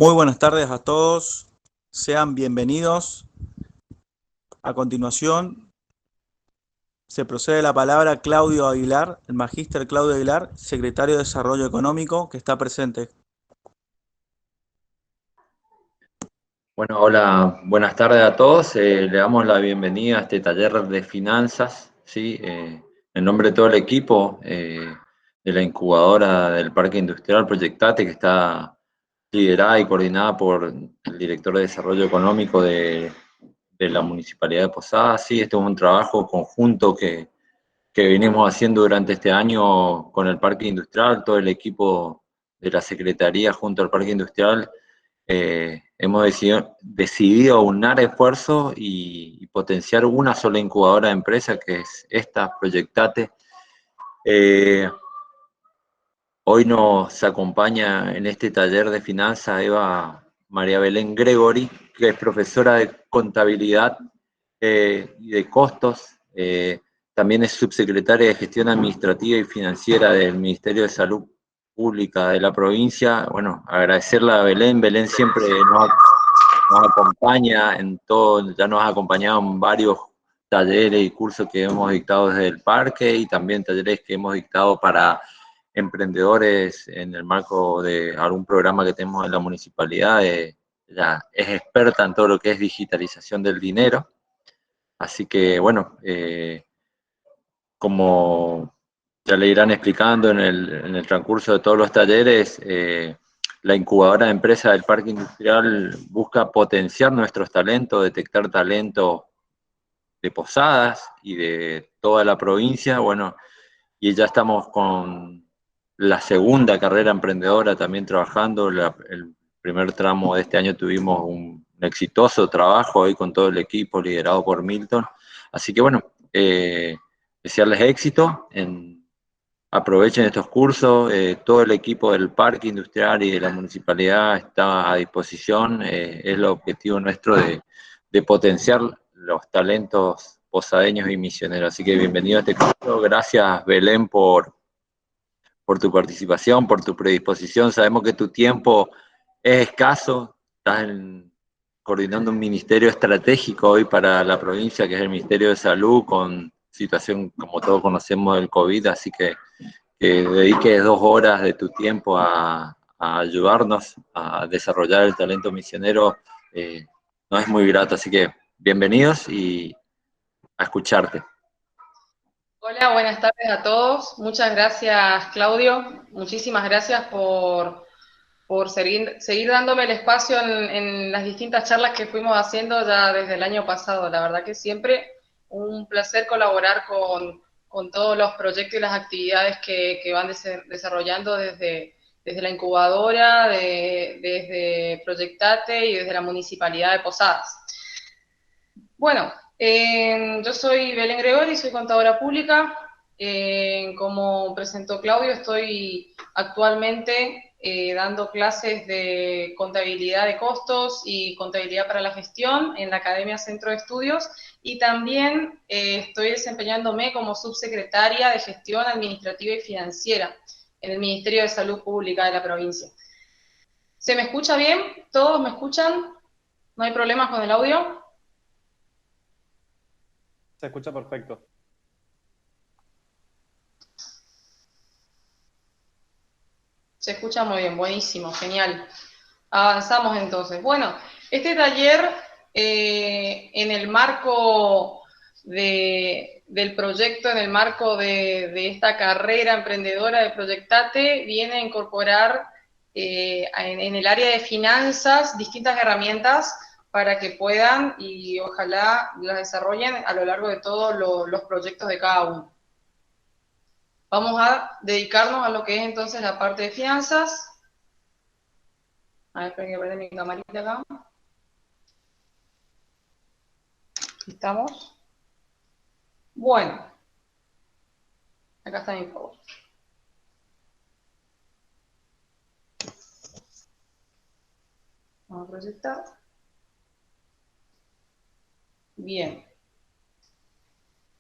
Muy buenas tardes a todos, sean bienvenidos. A continuación se procede la palabra a Claudio Aguilar, el magíster Claudio Aguilar, secretario de Desarrollo Económico, que está presente. Bueno, hola, buenas tardes a todos. Le damos la bienvenida a este taller de finanzas, ¿sí? En nombre de todo el equipo de la incubadora del Parque Industrial Proyectate, que está liderada y coordinada por el director de Desarrollo Económico de la Municipalidad de Posadas. Sí, este es un trabajo conjunto que venimos haciendo durante este año con el Parque Industrial, todo el equipo de la Secretaría junto al Parque Industrial. Hemos decidido aunar esfuerzos y potenciar una sola incubadora de empresas, que es esta, Proyectate. Hoy nos acompaña en este taller de finanzas Eva María Belén Gregory, que es profesora de contabilidad y de costos. También es subsecretaria de Gestión Administrativa y Financiera del Ministerio de Salud Pública de la provincia. Bueno, agradecerle a Belén. Belén siempre nos acompaña en todo, ya nos ha acompañado en varios talleres y cursos que hemos dictado desde el parque, y también talleres que hemos dictado para emprendedores en el marco de algún programa que tenemos en la municipalidad. Ella es experta en todo lo que es digitalización del dinero. Así que, bueno, como ya le irán explicando en el transcurso de todos los talleres, la incubadora de empresas del Parque Industrial busca potenciar nuestros talentos, detectar talento de Posadas y de toda la provincia. Bueno, y ya estamos con la segunda carrera emprendedora también trabajando. El primer tramo de este año tuvimos un exitoso trabajo ahí con todo el equipo liderado por Milton. Así que bueno, desearles éxito. Aprovechen estos cursos. Todo el equipo del Parque Industrial y de la Municipalidad está a disposición. Es el objetivo nuestro de potenciar los talentos posadeños y misioneros. Así que bienvenido a este curso. Gracias, Belén, por tu participación, por tu predisposición. Sabemos que tu tiempo es escaso. Estás coordinando un ministerio estratégico hoy para la provincia, que es el Ministerio de Salud, con situación, como todos conocemos, del COVID. Así que dediques 2 horas de tu tiempo a ayudarnos a desarrollar el talento misionero. No es muy grato. Así que bienvenidos y a escucharte. Hola, buenas tardes a todos. Muchas gracias, Claudio. Muchísimas gracias por seguir dándome el espacio en las distintas charlas que fuimos haciendo ya desde el año pasado. La verdad que siempre un placer colaborar con todos los proyectos y las actividades que van desarrollando desde la incubadora, desde Proyectate y desde la Municipalidad de Posadas. Bueno, yo soy Belén Gregory, soy contadora pública. Como presentó Claudio, estoy actualmente dando clases de contabilidad de costos y contabilidad para la gestión en la Academia Centro de Estudios, y también estoy desempeñándome como subsecretaria de Gestión Administrativa y Financiera en el Ministerio de Salud Pública de la provincia. ¿Se me escucha bien? ¿Todos me escuchan? ¿No hay problemas con el audio? Se escucha perfecto. Se escucha muy bien, buenísimo, genial. Avanzamos entonces. Bueno, este taller en el marco del proyecto, en el marco de esta carrera emprendedora de Proyectate, viene a incorporar en el área de finanzas distintas herramientas para que puedan y ojalá las desarrollen a lo largo de todos los proyectos de cada uno. Vamos a dedicarnos a lo que es entonces la parte de finanzas. A ver, esperen que prenda mi camarita acá. ¿Estamos? Bueno. Acá está mi favor. Vamos a proyectar. Bien.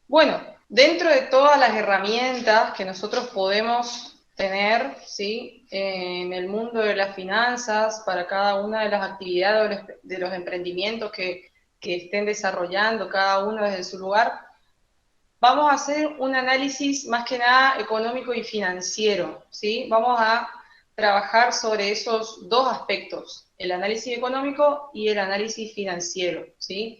Bueno, dentro de todas las herramientas que nosotros podemos tener, ¿sí?, en el mundo de las finanzas, para cada una de las actividades de los emprendimientos que estén desarrollando, cada uno desde su lugar, vamos a hacer un análisis más que nada económico y financiero, ¿sí? Vamos a trabajar sobre esos dos aspectos, el análisis económico y el análisis financiero, ¿sí?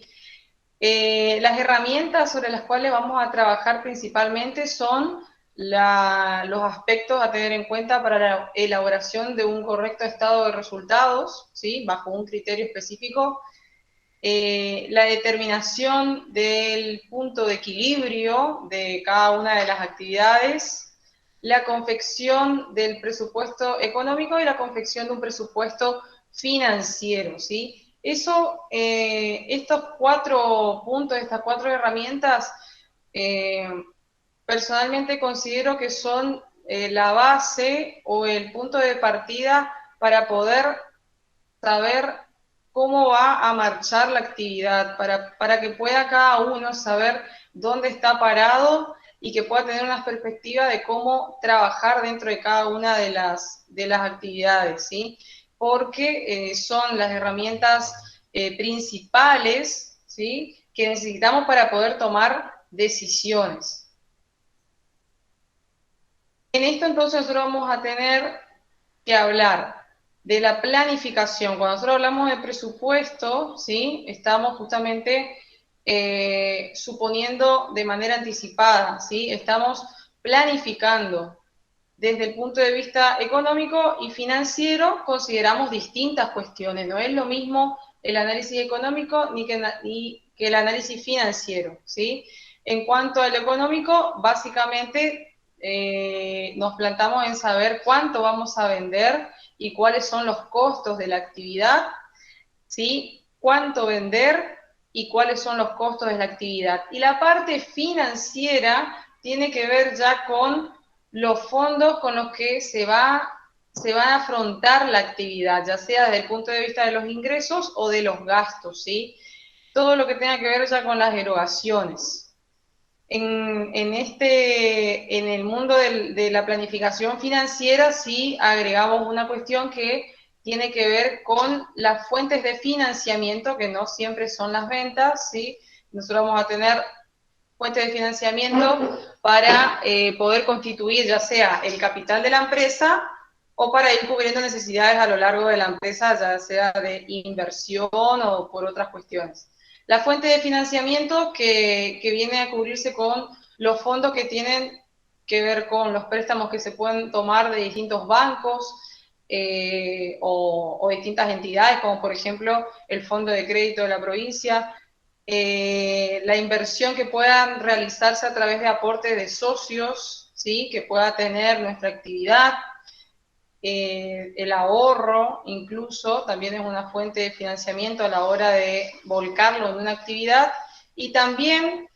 Las herramientas sobre las cuales vamos a trabajar principalmente son los aspectos a tener en cuenta para la elaboración de un correcto estado de resultados, ¿sí?, bajo un criterio específico, la determinación del punto de equilibrio de cada una de las actividades, la confección del presupuesto económico y la confección de un presupuesto financiero, ¿sí? Eso, estos 4 puntos, estas 4 herramientas, personalmente considero que son la base o el punto de partida para poder saber cómo va a marchar la actividad, para que pueda cada uno saber dónde está parado y que pueda tener una perspectiva de cómo trabajar dentro de cada una de las actividades, ¿sí? Porque son las herramientas principales, ¿sí?, que necesitamos para poder tomar decisiones. En esto entonces nosotros vamos a tener que hablar de la planificación. Cuando nosotros hablamos de presupuesto, ¿sí?, estamos justamente suponiendo de manera anticipada, ¿sí? Estamos planificando. Desde el punto de vista económico y financiero consideramos distintas cuestiones. No es lo mismo el análisis económico ni que el análisis financiero, ¿sí? En cuanto al económico, básicamente nos plantamos en saber cuánto vamos a vender y cuáles son los costos de la actividad, ¿sí? Cuánto vender y cuáles son los costos de la actividad. Y la parte financiera tiene que ver ya con los fondos con los que se va a afrontar la actividad, ya sea desde el punto de vista de los ingresos o de los gastos, ¿sí? Todo lo que tenga que ver ya con las erogaciones. En el mundo de la planificación financiera sí agregamos una cuestión que tiene que ver con las fuentes de financiamiento, que no siempre son las ventas, ¿sí? Nosotros vamos a tener fuentes de financiamiento para poder constituir ya sea el capital de la empresa o para ir cubriendo necesidades a lo largo de la empresa, ya sea de inversión o por otras cuestiones. La fuente de financiamiento que viene a cubrirse con los fondos que tienen que ver con los préstamos que se pueden tomar de distintos bancos o distintas entidades, como por ejemplo el Fondo de Crédito de la provincia, la inversión que puedan realizarse a través de aportes de socios, ¿sí?, que pueda tener nuestra actividad, el ahorro incluso también es una fuente de financiamiento a la hora de volcarlo en una actividad, y también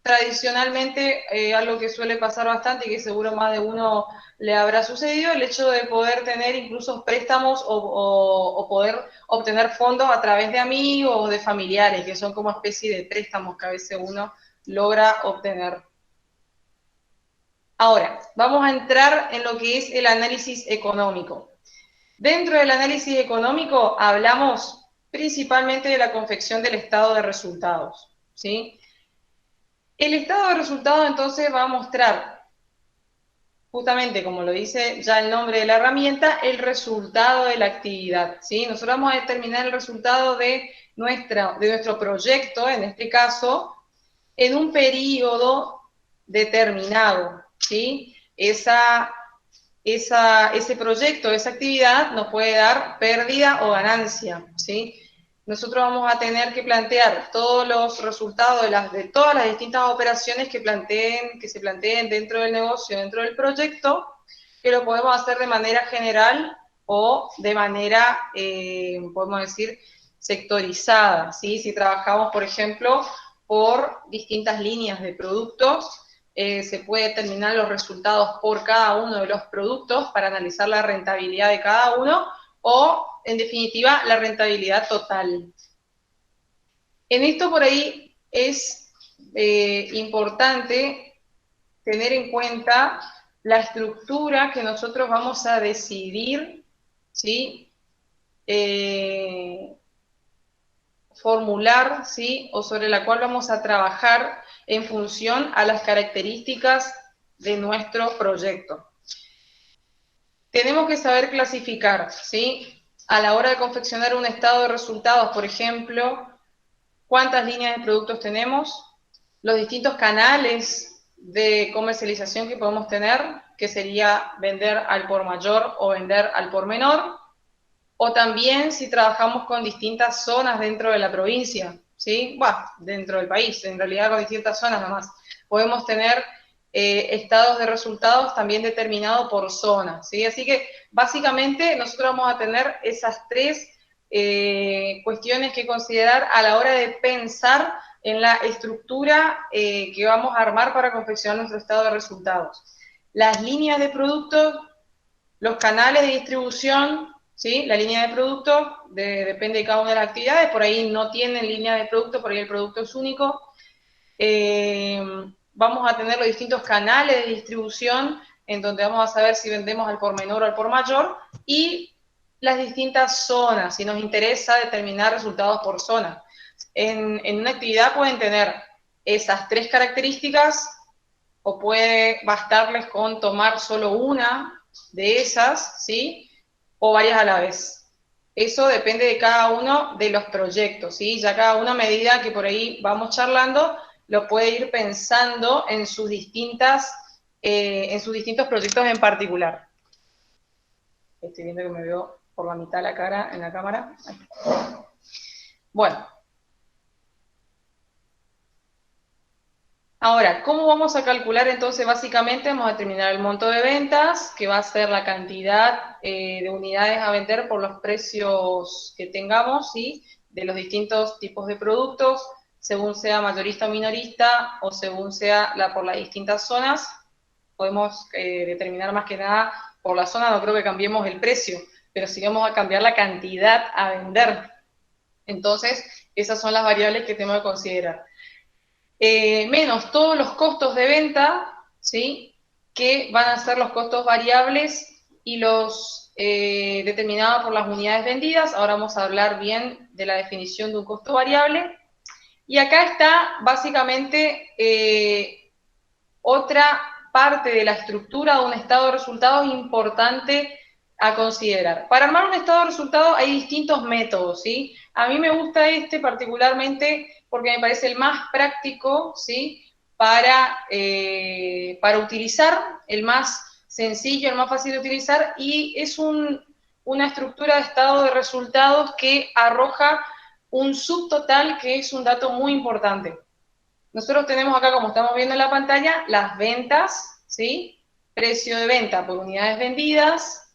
tradicionalmente algo que suele pasar bastante y que seguro más de uno le habrá sucedido, el hecho de poder tener incluso préstamos o poder obtener fondos a través de amigos o de familiares, que son como especie de préstamos que a veces uno logra obtener. Ahora, vamos a entrar en lo que es el análisis económico. Dentro del análisis económico hablamos principalmente de la confección del estado de resultados, ¿sí? El estado de resultados entonces va a mostrar, justamente como lo dice ya el nombre de la herramienta, el resultado de la actividad, ¿sí? Nosotros vamos a determinar el resultado de nuestro proyecto, en este caso, en un periodo determinado, ¿sí? Ese proyecto, esa actividad nos puede dar pérdida o ganancia, ¿sí? Nosotros vamos a tener que plantear todos los resultados de todas las distintas operaciones que se planteen dentro del negocio, dentro del proyecto, que lo podemos hacer de manera general o de manera, podemos decir, sectorizada, ¿sí? Si trabajamos, por ejemplo, por distintas líneas de productos, se puede determinar los resultados por cada uno de los productos para analizar la rentabilidad de cada uno o, en definitiva, la rentabilidad total. En esto por ahí es importante tener en cuenta la estructura que nosotros vamos a decidir, ¿sí? Formular, ¿sí? O sobre la cual vamos a trabajar en función a las características de nuestro proyecto. Tenemos que saber clasificar, ¿sí? A la hora de confeccionar un estado de resultados, por ejemplo, cuántas líneas de productos tenemos, los distintos canales de comercialización que podemos tener, que sería vender al por mayor o vender al por menor, o también si trabajamos con distintas zonas dentro de la provincia, ¿sí? Bueno, dentro del país, en realidad con distintas zonas nomás. Podemos tener estados de resultados también determinados por zona, ¿sí? Así que básicamente nosotros vamos a tener esas tres cuestiones que considerar a la hora de pensar en la estructura que vamos a armar para confeccionar nuestro estado de resultados. Las líneas de productos, los canales de distribución, ¿sí? La línea de producto depende de cada una de las actividades, por ahí no tienen línea de producto, por ahí el producto es único. Vamos a tener los distintos canales de distribución, en donde vamos a saber si vendemos al por menor o al por mayor, y las distintas zonas, si nos interesa determinar resultados por zona. En una actividad pueden tener esas tres características, o puede bastarles con tomar solo una de esas, ¿sí? O varias a la vez. Eso depende de cada uno de los proyectos, ¿sí? Ya cada una medida que por ahí vamos charlando, lo puede ir pensando en sus distintos proyectos en particular. Estoy viendo que me veo por la mitad la cara en la cámara. Bueno. Ahora, ¿cómo vamos a calcular entonces? Básicamente vamos a determinar el monto de ventas, que va a ser la cantidad de unidades a vender por los precios que tengamos, ¿sí? De los distintos tipos de productos, según sea mayorista o minorista, o según sea por las distintas zonas. Podemos determinar más que nada por la zona, no creo que cambiemos el precio, pero sí vamos a cambiar la cantidad a vender. Entonces, esas son las variables que tenemos que considerar. Menos todos los costos de venta, ¿sí? Que van a ser los costos variables y los determinados por las unidades vendidas. Ahora vamos a hablar bien de la definición de un costo variable. Y acá está básicamente otra parte de la estructura de un estado de resultados importante a considerar. Para armar un estado de resultados hay distintos métodos, ¿sí? A mí me gusta este particularmente porque me parece el más práctico, ¿sí? Para utilizar, el más sencillo, el más fácil de utilizar, y es una estructura de estado de resultados que arroja un subtotal, que es un dato muy importante. Nosotros tenemos acá, como estamos viendo en la pantalla, las ventas, ¿sí? Precio de venta por unidades vendidas,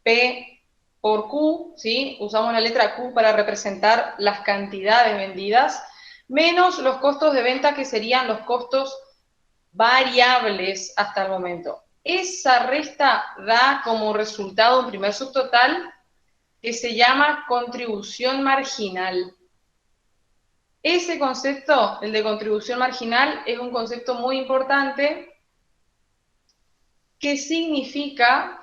P por Q, ¿sí? Usamos la letra Q para representar las cantidades vendidas, menos los costos de venta, que serían los costos variables hasta el momento. Esa resta da como resultado un primer subtotal que se llama contribución marginal. Ese concepto, el de contribución marginal, es un concepto muy importante que significa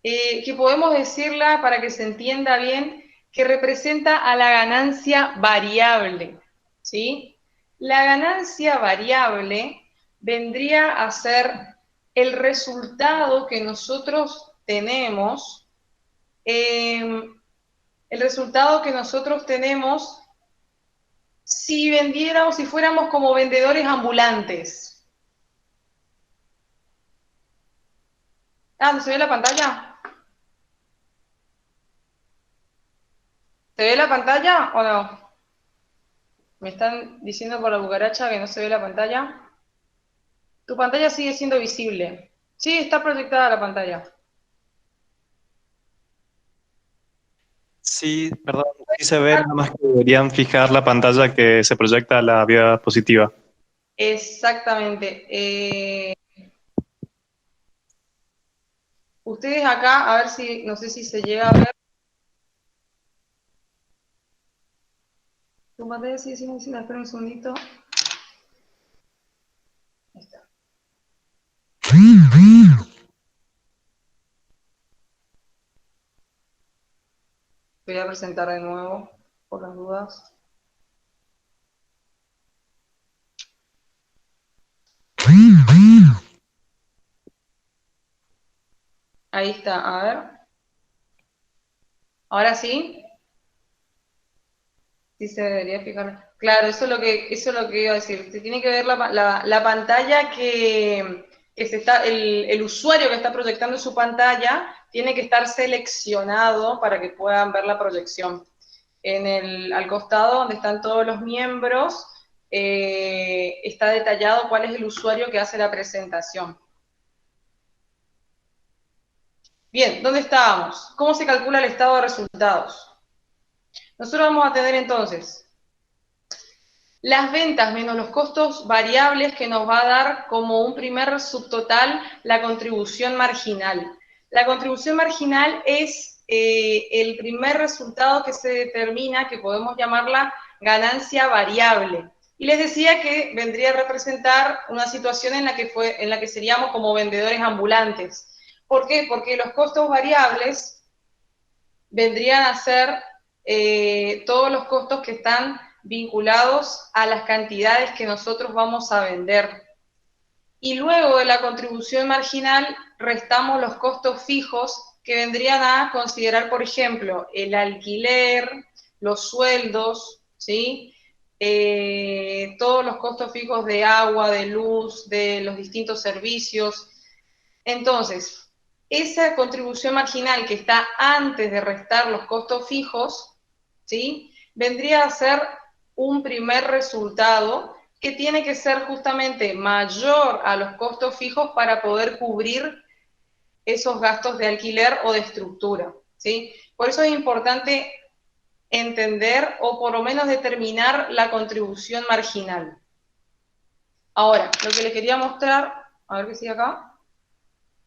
que podemos decirla, para que se entienda bien, que representa a la ganancia variable, ¿sí? La ganancia variable vendría a ser el resultado que nosotros tenemos, si vendiéramos, si fuéramos como vendedores ambulantes. ¿No se ve la pantalla? ¿Se ve la pantalla o no? Me están diciendo por la cucaracha que no se ve la pantalla. Tu pantalla sigue siendo visible. Sí, está proyectada la pantalla. Sí, perdón, sí se ve, nada más que deberían fijar la pantalla que se proyecta a la diapositiva. Exactamente. Ustedes acá, a ver si, no sé si se llega a ver. Tu pantalla sigue siendo visible, espera un segundito. Ahí está. voy a presentar de nuevo, por las dudas. Ahí está, a ver. ¿Ahora sí? Sí se debería fijar. Claro, eso es lo que iba a decir. Se tiene que ver la pantalla que se está, el usuario que está proyectando su pantalla tiene que estar seleccionado para que puedan ver la proyección. Al costado donde están todos los miembros, está detallado cuál es el usuario que hace la presentación. Bien, ¿dónde estábamos? ¿Cómo se calcula el estado de resultados? Nosotros vamos a tener entonces las ventas menos los costos variables que nos va a dar como un primer subtotal la contribución marginal. La contribución marginal es el primer resultado que se determina, que podemos llamarla ganancia variable. Y les decía que vendría a representar una situación en la que seríamos como vendedores ambulantes. ¿Por qué? Porque los costos variables vendrían a ser todos los costos que están vinculados a las cantidades que nosotros vamos a vender. Y luego de la contribución marginal restamos los costos fijos que vendrían a considerar, por ejemplo, el alquiler, los sueldos, ¿sí? Todos los costos fijos de agua, de luz, de los distintos servicios. Entonces, esa contribución marginal que está antes de restar los costos fijos, ¿sí? Vendría a ser un primer resultado que tiene que ser justamente mayor a los costos fijos para poder cubrir esos gastos de alquiler o de estructura, ¿sí? Por eso es importante entender o por lo menos determinar la contribución marginal. Ahora, lo que les quería mostrar, a ver qué sigue acá.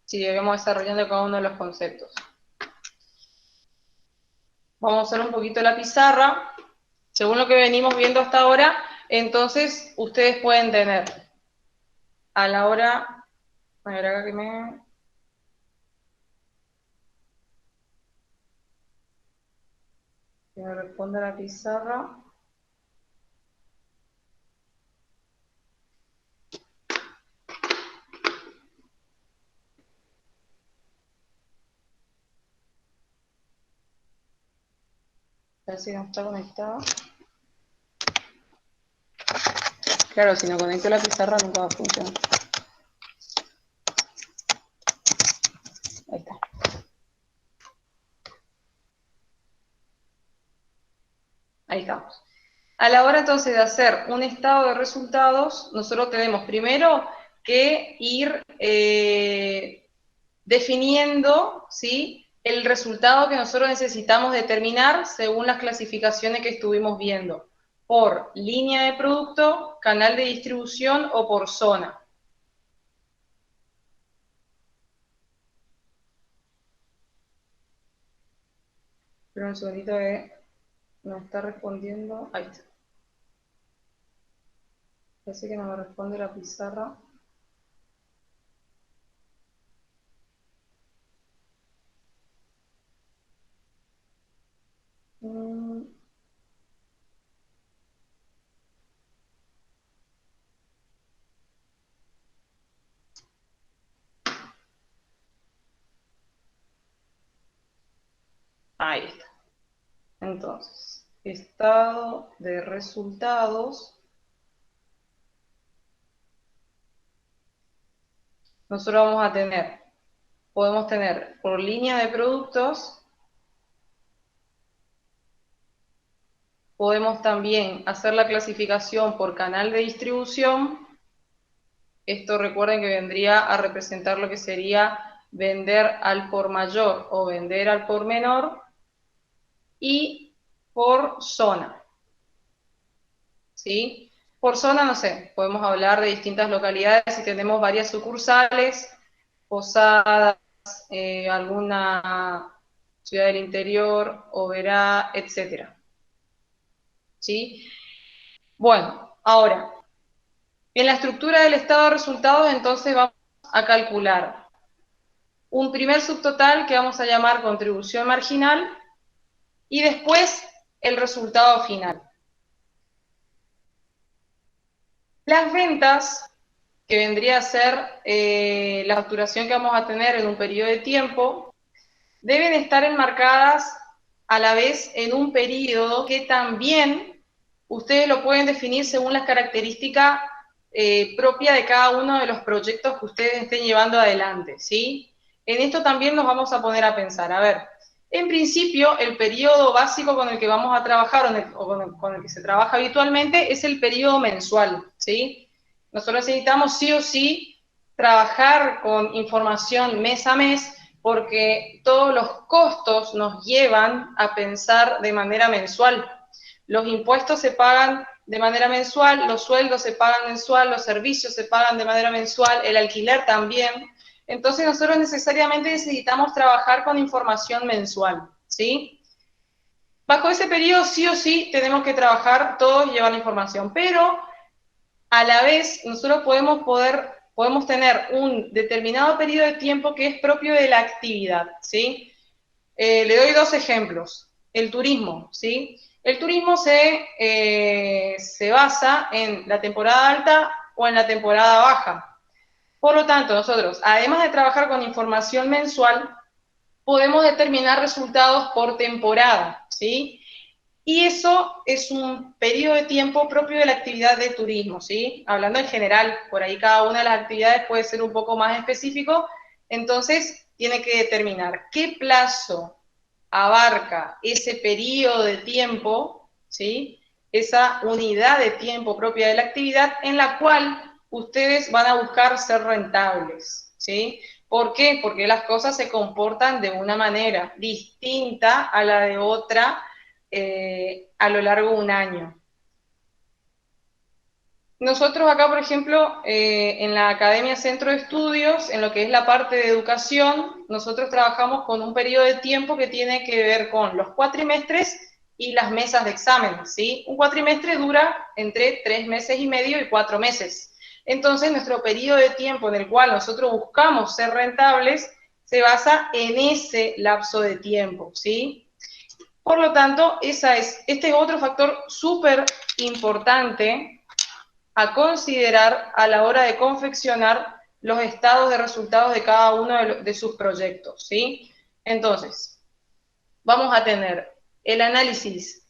Sí, vamos desarrollando cada uno de los conceptos. Vamos a hacer un poquito la pizarra. Según lo que venimos viendo hasta ahora, entonces ustedes pueden tener a la hora... A ver acá que me responda la pizarra. A ver si no está conectado. Claro, si no conecto la pizarra nunca va a funcionar. Ahí está. Ahí estamos. A la hora entonces de hacer un estado de resultados, nosotros tenemos primero que ir definiendo, ¿sí?, el resultado que nosotros necesitamos determinar según las clasificaciones que estuvimos viendo, por línea de producto, canal de distribución o por zona. Pero un segundito que no está respondiendo. Ahí está. Parece que no me responde la pizarra. Ahí está. Entonces, estado de resultados. Nosotros vamos a tener, podemos tener por línea de productos, podemos también hacer la clasificación por canal de distribución. Esto recuerden que vendría a representar lo que sería vender al por mayor o vender al por menor, y por zona, ¿sí? Por zona, no sé, podemos hablar de distintas localidades si tenemos varias sucursales, Posadas, alguna ciudad del interior, Oberá, etcétera. ¿Sí? Bueno, ahora, en la estructura del estado de resultados, entonces vamos a calcular un primer subtotal que vamos a llamar contribución marginal, y después el resultado final. Las ventas, que vendría a ser la facturación que vamos a tener en un periodo de tiempo, deben estar enmarcadas a la vez en un periodo que también ustedes lo pueden definir según las características propias de cada uno de los proyectos que ustedes estén llevando adelante, ¿sí? En esto también nos vamos a poner a pensar. A ver, en principio, el periodo básico con el que vamos a trabajar o con el que se trabaja habitualmente es el periodo mensual, ¿sí? Nosotros necesitamos sí o sí trabajar con información mes a mes porque todos los costos nos llevan a pensar de manera mensual. Los impuestos se pagan de manera mensual, los sueldos se pagan mensual, los servicios se pagan de manera mensual, el alquiler también. Entonces nosotros necesariamente necesitamos trabajar con información mensual, ¿sí? Bajo ese periodo sí o sí tenemos que trabajar todos y llevar la información, pero a la vez nosotros podemos tener un determinado periodo de tiempo que es propio de la actividad, ¿sí? Le doy dos ejemplos. El turismo, ¿sí? El turismo se basa en la temporada alta o en la temporada baja. Por lo tanto, nosotros, además de trabajar con información mensual, podemos determinar resultados por temporada, ¿sí? Y eso es un periodo de tiempo propio de la actividad de turismo, ¿sí? Hablando en general, por ahí cada una de las actividades puede ser un poco más específico, entonces tiene que determinar qué plazo abarca ese periodo de tiempo, ¿sí? Esa unidad de tiempo propia de la actividad en la cual ustedes van a buscar ser rentables, ¿sí? ¿Por qué? Porque las cosas se comportan de una manera distinta a la de otra a lo largo de un año. Nosotros acá, por ejemplo, en la Academia Centro de Estudios, en lo que es la parte de educación, nosotros trabajamos con un periodo de tiempo que tiene que ver con los cuatrimestres y las mesas de exámenes, ¿sí? Un cuatrimestre dura entre 3 meses y medio y 4 meses. Entonces, nuestro periodo de tiempo en el cual nosotros buscamos ser rentables se basa en ese lapso de tiempo, ¿sí? Por lo tanto, este es otro factor súper importante a considerar a la hora de confeccionar los estados de resultados de cada uno de sus proyectos, ¿sí? Entonces, vamos a tener el análisis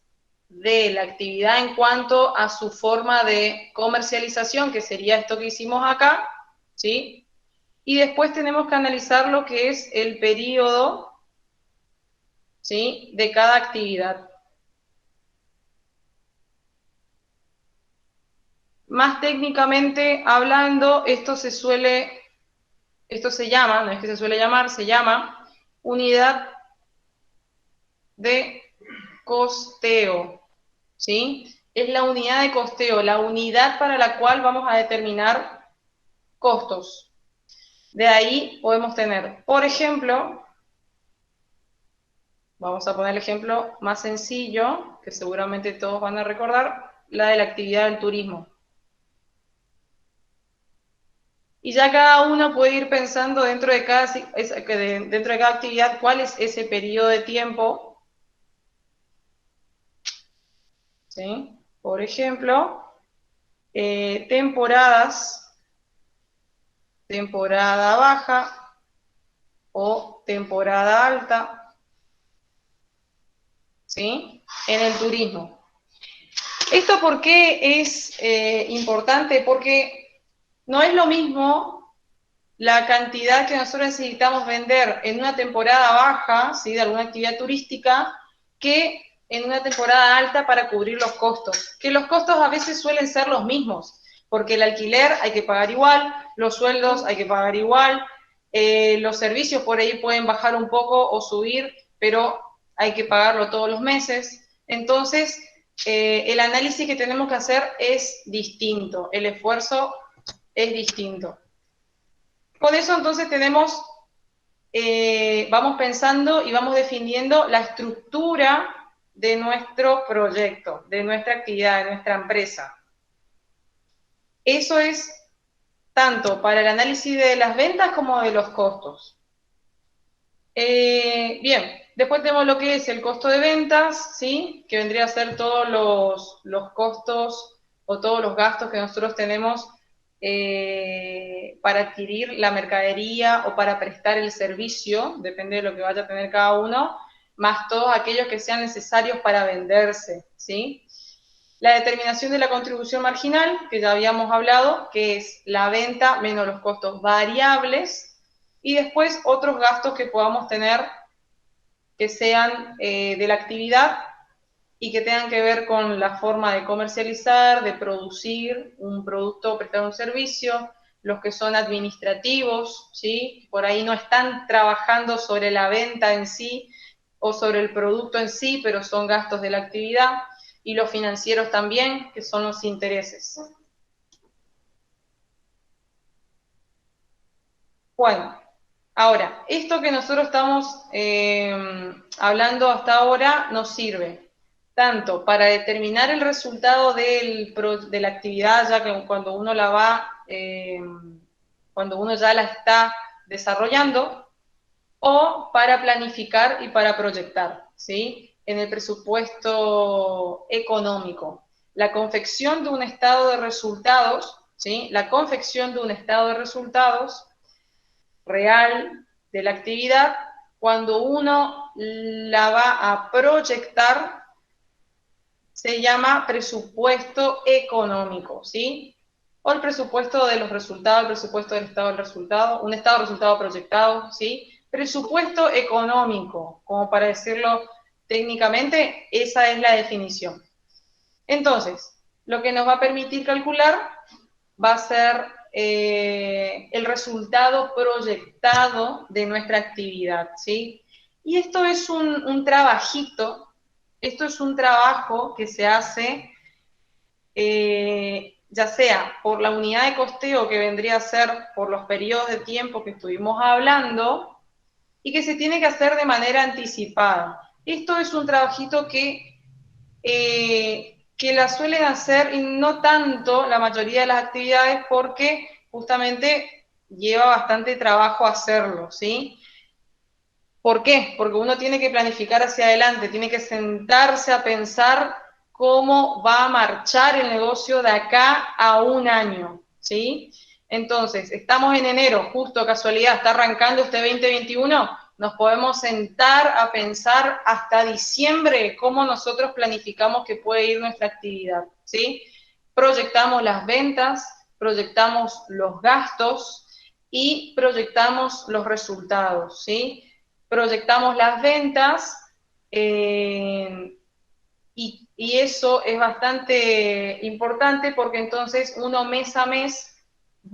de la actividad en cuanto a su forma de comercialización, que sería esto que hicimos acá, ¿sí? Y después tenemos que analizar lo que es el periodo, ¿sí?, de cada actividad. Más técnicamente hablando, esto se llama, no es que se suele llamar, se llama unidad de costeo, ¿sí? Es la unidad de costeo, la unidad para la cual vamos a determinar costos. De ahí podemos tener, por ejemplo, vamos a poner el ejemplo más sencillo, que seguramente todos van a recordar, la de la actividad del turismo. Y ya cada uno puede ir pensando dentro de cada actividad cuál es ese periodo de tiempo, ¿sí? Por ejemplo, temporada baja o temporada alta, ¿sí?, en el turismo. ¿Esto por qué es importante? Porque no es lo mismo la cantidad que nosotros necesitamos vender en una temporada baja, ¿sí?, de alguna actividad turística, que en una temporada alta para cubrir los costos. Que los costos a veces suelen ser los mismos, porque el alquiler hay que pagar igual, los sueldos hay que pagar igual, los servicios por ahí pueden bajar un poco o subir, pero hay que pagarlo todos los meses. Entonces, el análisis que tenemos que hacer es distinto, el esfuerzo es distinto. Con eso entonces vamos pensando y vamos definiendo la estructura de nuestro proyecto, de nuestra actividad, de nuestra empresa. Eso es tanto para el análisis de las ventas como de los costos. Bien, después tenemos lo que es el costo de ventas, ¿sí? Que vendría a ser todos los costos o todos los gastos que nosotros tenemos para adquirir la mercadería o para prestar el servicio, depende de lo que vaya a tener cada uno, más todos aquellos que sean necesarios para venderse, ¿sí? La determinación de la contribución marginal, que ya habíamos hablado, que es la venta menos los costos variables, y después otros gastos que podamos tener que sean de la actividad y que tengan que ver con la forma de comercializar, de producir un producto o prestar un servicio, los que son administrativos, ¿sí? Por ahí no están trabajando sobre la venta en sí o sobre el producto en sí, pero son gastos de la actividad, y los financieros también, que son los intereses. Bueno, ahora, esto que nosotros estamos hablando hasta ahora nos sirve tanto para determinar el resultado de la actividad, ya que cuando uno la va, cuando uno ya la está desarrollando, o para planificar y para proyectar, ¿sí? En el presupuesto económico. La confección de un estado de resultados, ¿sí? La confección de un estado de resultados real de la actividad, cuando uno la va a proyectar, se llama presupuesto económico, ¿sí? O el presupuesto de los resultados, el presupuesto del estado del resultado, un estado de resultado proyectado, ¿sí? Presupuesto económico, como para decirlo técnicamente, esa es la definición. Entonces, lo que nos va a permitir calcular va a ser el resultado proyectado de nuestra actividad, ¿sí? Y esto es un trabajito, esto es un trabajo que se hace ya sea por la unidad de costeo que vendría a ser por los periodos de tiempo que estuvimos hablando, y que se tiene que hacer de manera anticipada. Esto es un trabajito que la suelen hacer y no tanto la mayoría de las actividades, porque justamente lleva bastante trabajo hacerlo, ¿sí? ¿Por qué? Porque uno tiene que planificar hacia adelante, tiene que sentarse a pensar cómo va a marchar el negocio de acá a un año, ¿sí? Entonces, estamos en enero, justo casualidad, está arrancando este 2021, nos podemos sentar a pensar hasta diciembre cómo nosotros planificamos que puede ir nuestra actividad, ¿sí? Proyectamos las ventas, proyectamos los gastos y proyectamos los resultados, ¿sí? Proyectamos las ventas y eso es bastante importante, porque entonces uno mes a mes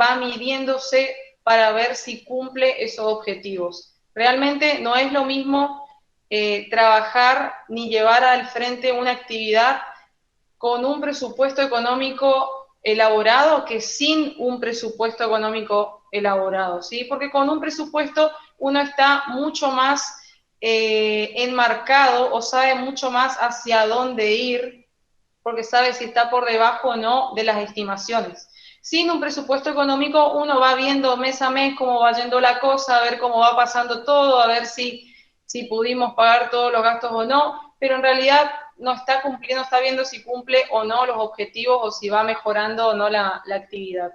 va midiéndose para ver si cumple esos objetivos. Realmente no es lo mismo trabajar ni llevar al frente una actividad con un presupuesto económico elaborado que sin un presupuesto económico elaborado, ¿sí? Porque con un presupuesto uno está mucho más enmarcado o sabe mucho más hacia dónde ir, porque sabe si está por debajo o no de las estimaciones. Sin un presupuesto económico uno va viendo mes a mes cómo va yendo la cosa, a ver cómo va pasando todo, a ver si pudimos pagar todos los gastos o no, pero en realidad no está cumpliendo, está viendo si cumple o no los objetivos o si va mejorando o no la actividad.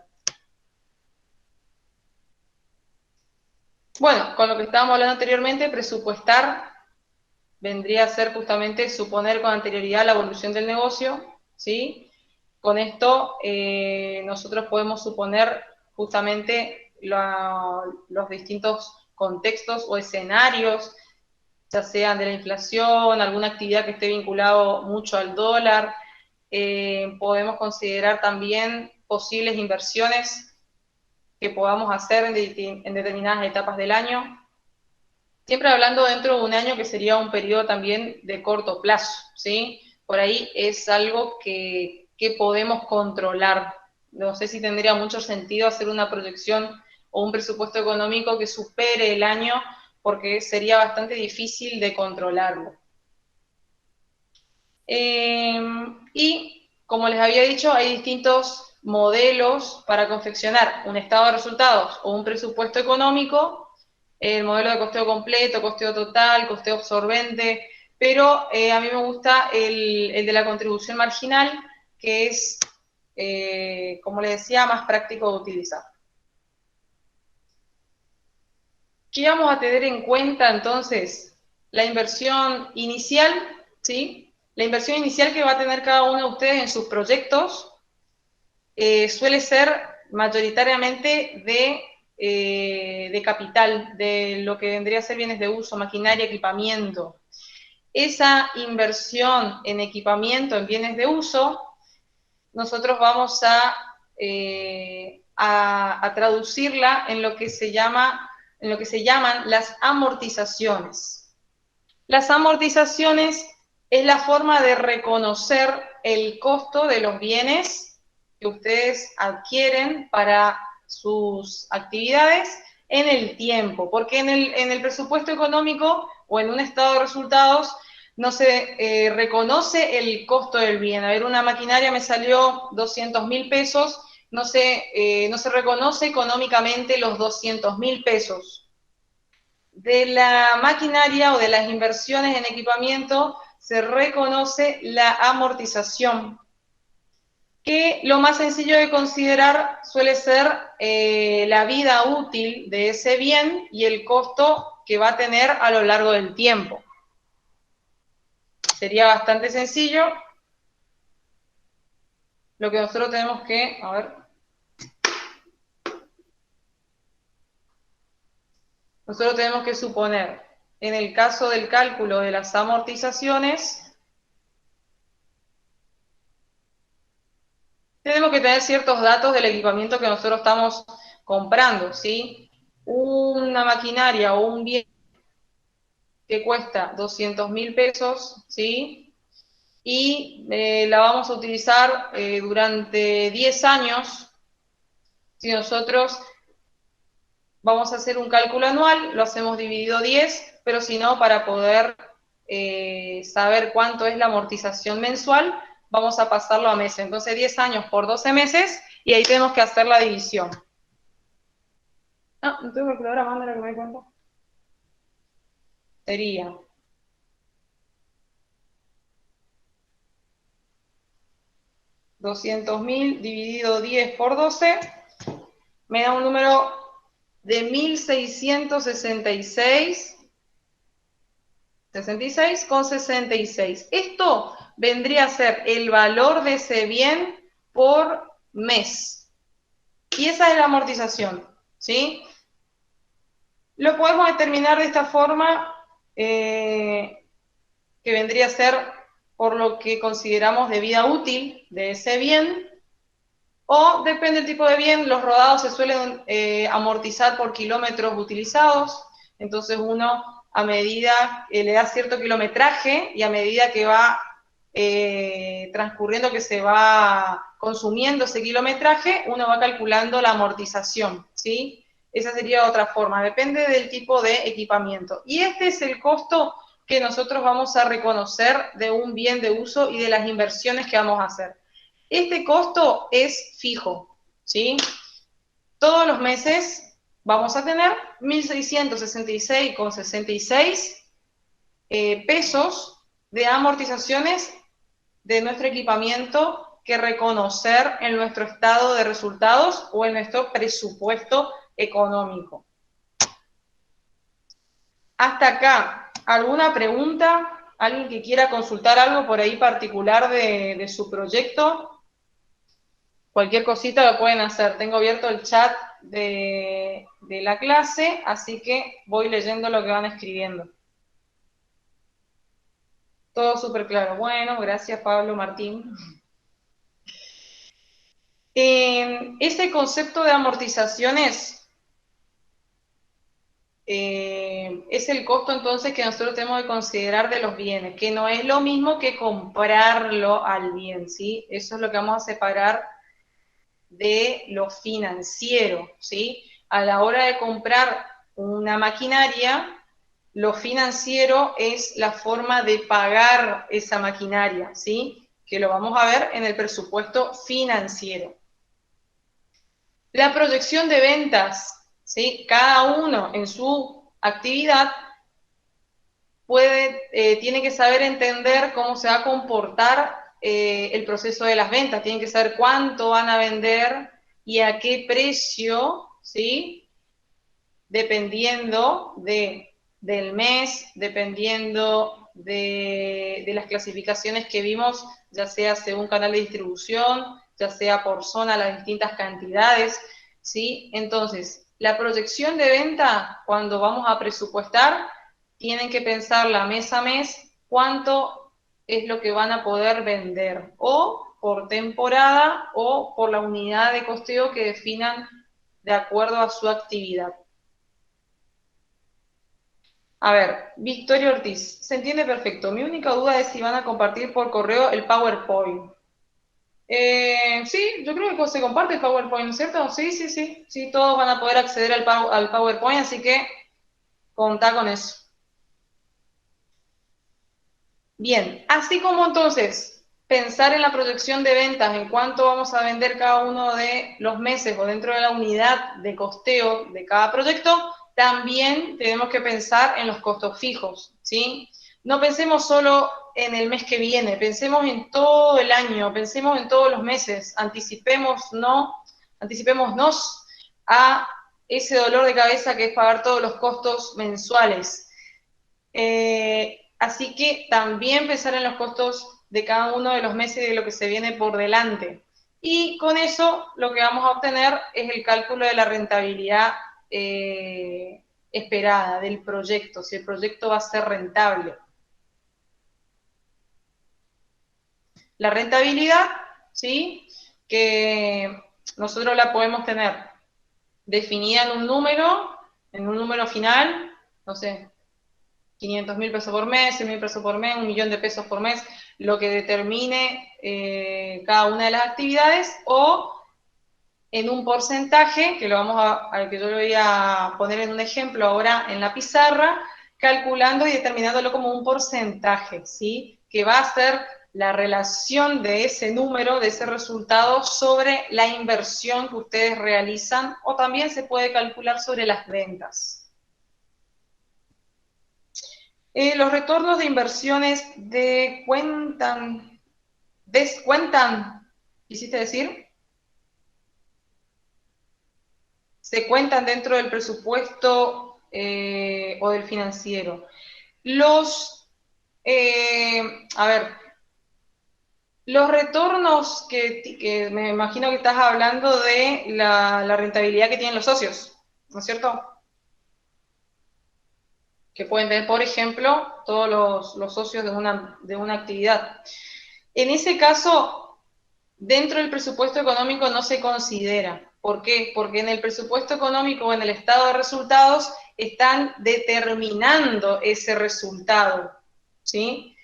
Bueno, con lo que estábamos hablando anteriormente, presupuestar vendría a ser justamente suponer con anterioridad la evolución del negocio, ¿sí? Con esto nosotros podemos suponer justamente los distintos contextos o escenarios, ya sean de la inflación, alguna actividad que esté vinculado mucho al dólar. Podemos considerar también posibles inversiones que podamos hacer en determinadas etapas del año. Siempre hablando dentro de un año, que sería un periodo también de corto plazo, ¿sí? Por ahí es algo que podemos controlar. No sé si tendría mucho sentido hacer una proyección o un presupuesto económico que supere el año, porque sería bastante difícil de controlarlo. Y como les había dicho, hay distintos modelos para confeccionar un estado de resultados o un presupuesto económico, el modelo de costeo completo, costeo total, costeo absorbente, pero a mí me gusta el de la contribución marginal, que es, como les decía, más práctico de utilizar. ¿Qué vamos a tener en cuenta entonces? La inversión inicial, ¿sí? La inversión inicial que va a tener cada uno de ustedes en sus proyectos suele ser mayoritariamente de capital, de lo que vendría a ser bienes de uso, maquinaria, equipamiento. Esa inversión en equipamiento, en bienes de uso, nosotros vamos a traducirla en lo que se llaman las amortizaciones. Las amortizaciones es la forma de reconocer el costo de los bienes que ustedes adquieren para sus actividades en el tiempo, porque en el presupuesto económico o en un estado de resultados no se reconoce el costo del bien. A ver, una maquinaria me salió 200.000 pesos, no se reconoce económicamente los 200.000 pesos. De la maquinaria o de las inversiones en equipamiento se reconoce la amortización, que lo más sencillo de considerar suele ser la vida útil de ese bien y el costo que va a tener a lo largo del tiempo. Sería bastante sencillo. Lo que nosotros tenemos que, a ver, nosotros tenemos que suponer, en el caso del cálculo de las amortizaciones, tenemos que tener ciertos datos del equipamiento que nosotros estamos comprando, ¿sí? Una maquinaria o un bien que cuesta 200.000 pesos, ¿sí? Y la vamos a utilizar durante 10 años. Si nosotros vamos a hacer un cálculo anual, lo hacemos dividido 10, pero si no, para poder saber cuánto es la amortización mensual, vamos a pasarlo a meses. Entonces 10 años por 12 meses y ahí tenemos que hacer la división. No tengo calculadora, manda que me cuenta. Sería 200.000 dividido 10 por 12, me da un número de 1.666,66. Esto vendría a ser el valor de ese bien por mes. Y esa es la amortización, ¿sí? Lo podemos determinar de esta forma, que vendría a ser por lo que consideramos de vida útil de ese bien, o depende del tipo de bien, los rodados se suelen amortizar por kilómetros utilizados, entonces uno a medida le da cierto kilometraje y a medida que va transcurriendo, que se va consumiendo ese kilometraje, uno va calculando la amortización, ¿sí? Esa sería otra forma, depende del tipo de equipamiento. Y este es el costo que nosotros vamos a reconocer de un bien de uso y de las inversiones que vamos a hacer. Este costo es fijo, ¿sí? Todos los meses vamos a tener 1.666,66 pesos de amortizaciones de nuestro equipamiento que reconocer en nuestro estado de resultados o en nuestro presupuesto económico. Hasta acá, ¿alguna pregunta? ¿Alguien que quiera consultar algo por ahí particular de su proyecto? Cualquier cosita lo pueden hacer. Tengo abierto el chat de la clase, así que voy leyendo lo que van escribiendo. Todo súper claro. Bueno, gracias Pablo Martín. Ese concepto de amortizaciones es el costo entonces que nosotros tenemos que considerar de los bienes, que no es lo mismo que comprarlo al bien, ¿sí? Eso es lo que vamos a separar de lo financiero, ¿sí? A la hora de comprar una maquinaria, lo financiero es la forma de pagar esa maquinaria, ¿sí? Que lo vamos a ver en el presupuesto financiero. La proyección de ventas, ¿sí? Cada uno en su actividad, tiene que saber entender cómo se va a comportar el proceso de las ventas, tienen que saber cuánto van a vender y a qué precio, ¿sí? Dependiendo del mes, dependiendo de las clasificaciones que vimos, ya sea según canal de distribución, ya sea por zona, las distintas cantidades, ¿sí? Entonces, la proyección de venta, cuando vamos a presupuestar, tienen que pensarla mes a mes cuánto es lo que van a poder vender, o por temporada o por la unidad de costeo que definan de acuerdo a su actividad. A ver, Victoria Ortiz, se entiende perfecto. Mi única duda es si van a compartir por correo el PowerPoint. Sí, yo creo que se comparte el PowerPoint, ¿no es cierto? Sí, todos van a poder acceder al PowerPoint, así que contá con eso. Bien, así como entonces pensar en la proyección de ventas, en cuánto vamos a vender cada uno de los meses o dentro de la unidad de costeo de cada proyecto, también tenemos que pensar en los costos fijos, ¿sí? No pensemos solo en el mes que viene, pensemos en todo el año, pensemos en todos los meses, anticipémonos a ese dolor de cabeza que es pagar todos los costos mensuales. Así que también pensar en los costos de cada uno de los meses de lo que se viene por delante. Y con eso lo que vamos a obtener es el cálculo de la rentabilidad esperada del proyecto, si el proyecto va a ser rentable. La rentabilidad, ¿sí? Que nosotros la podemos tener definida en un número final, no sé, 500.000 pesos por mes, 100.000 pesos por mes, 1.000.000 de pesos por mes, lo que determine cada una de las actividades, o en un porcentaje, que que yo lo voy a poner en un ejemplo ahora en la pizarra, calculando y determinándolo como un porcentaje, ¿sí? Que va a ser la relación de ese número, de ese resultado, sobre la inversión que ustedes realizan, o también se puede calcular sobre las ventas. Los retornos de inversiones descuentan, ¿quisiste decir? Se cuentan dentro del presupuesto o del financiero. Los retornos que me imagino que estás hablando de la rentabilidad que tienen los socios, ¿no es cierto? Que pueden tener, por ejemplo, todos los socios de una actividad. En ese caso, dentro del presupuesto económico no se considera. ¿Por qué? Porque en el presupuesto económico o en el estado de resultados están determinando ese resultado, ¿sí?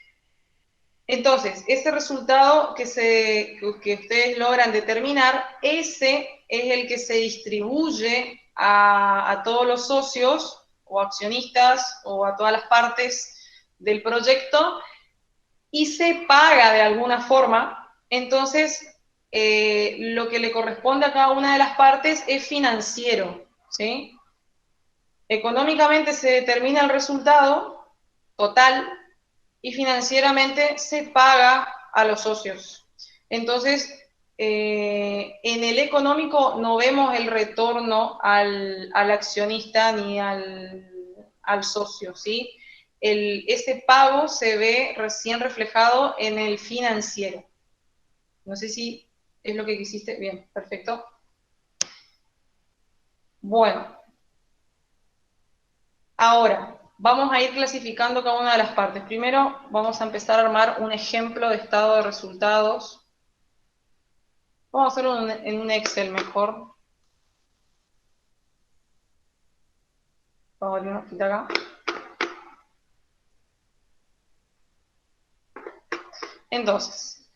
Entonces, ese resultado que ustedes logran determinar, ese es el que se distribuye a todos los socios o accionistas o a todas las partes del proyecto y se paga de alguna forma. Entonces, lo que le corresponde a cada una de las partes es financiero, ¿sí? Económicamente se determina el resultado total y financieramente se paga a los socios. Entonces, en el económico no vemos el retorno al accionista ni al socio, ¿sí? Ese pago se ve recién reflejado en el financiero. No sé si es lo que quisiste. Bien, perfecto. Bueno. Ahora, vamos a ir clasificando cada una de las partes. Primero, vamos a empezar a armar un ejemplo de estado de resultados. Vamos a hacerlo en un Excel mejor. Vamos a abrir una hojita acá. Entonces,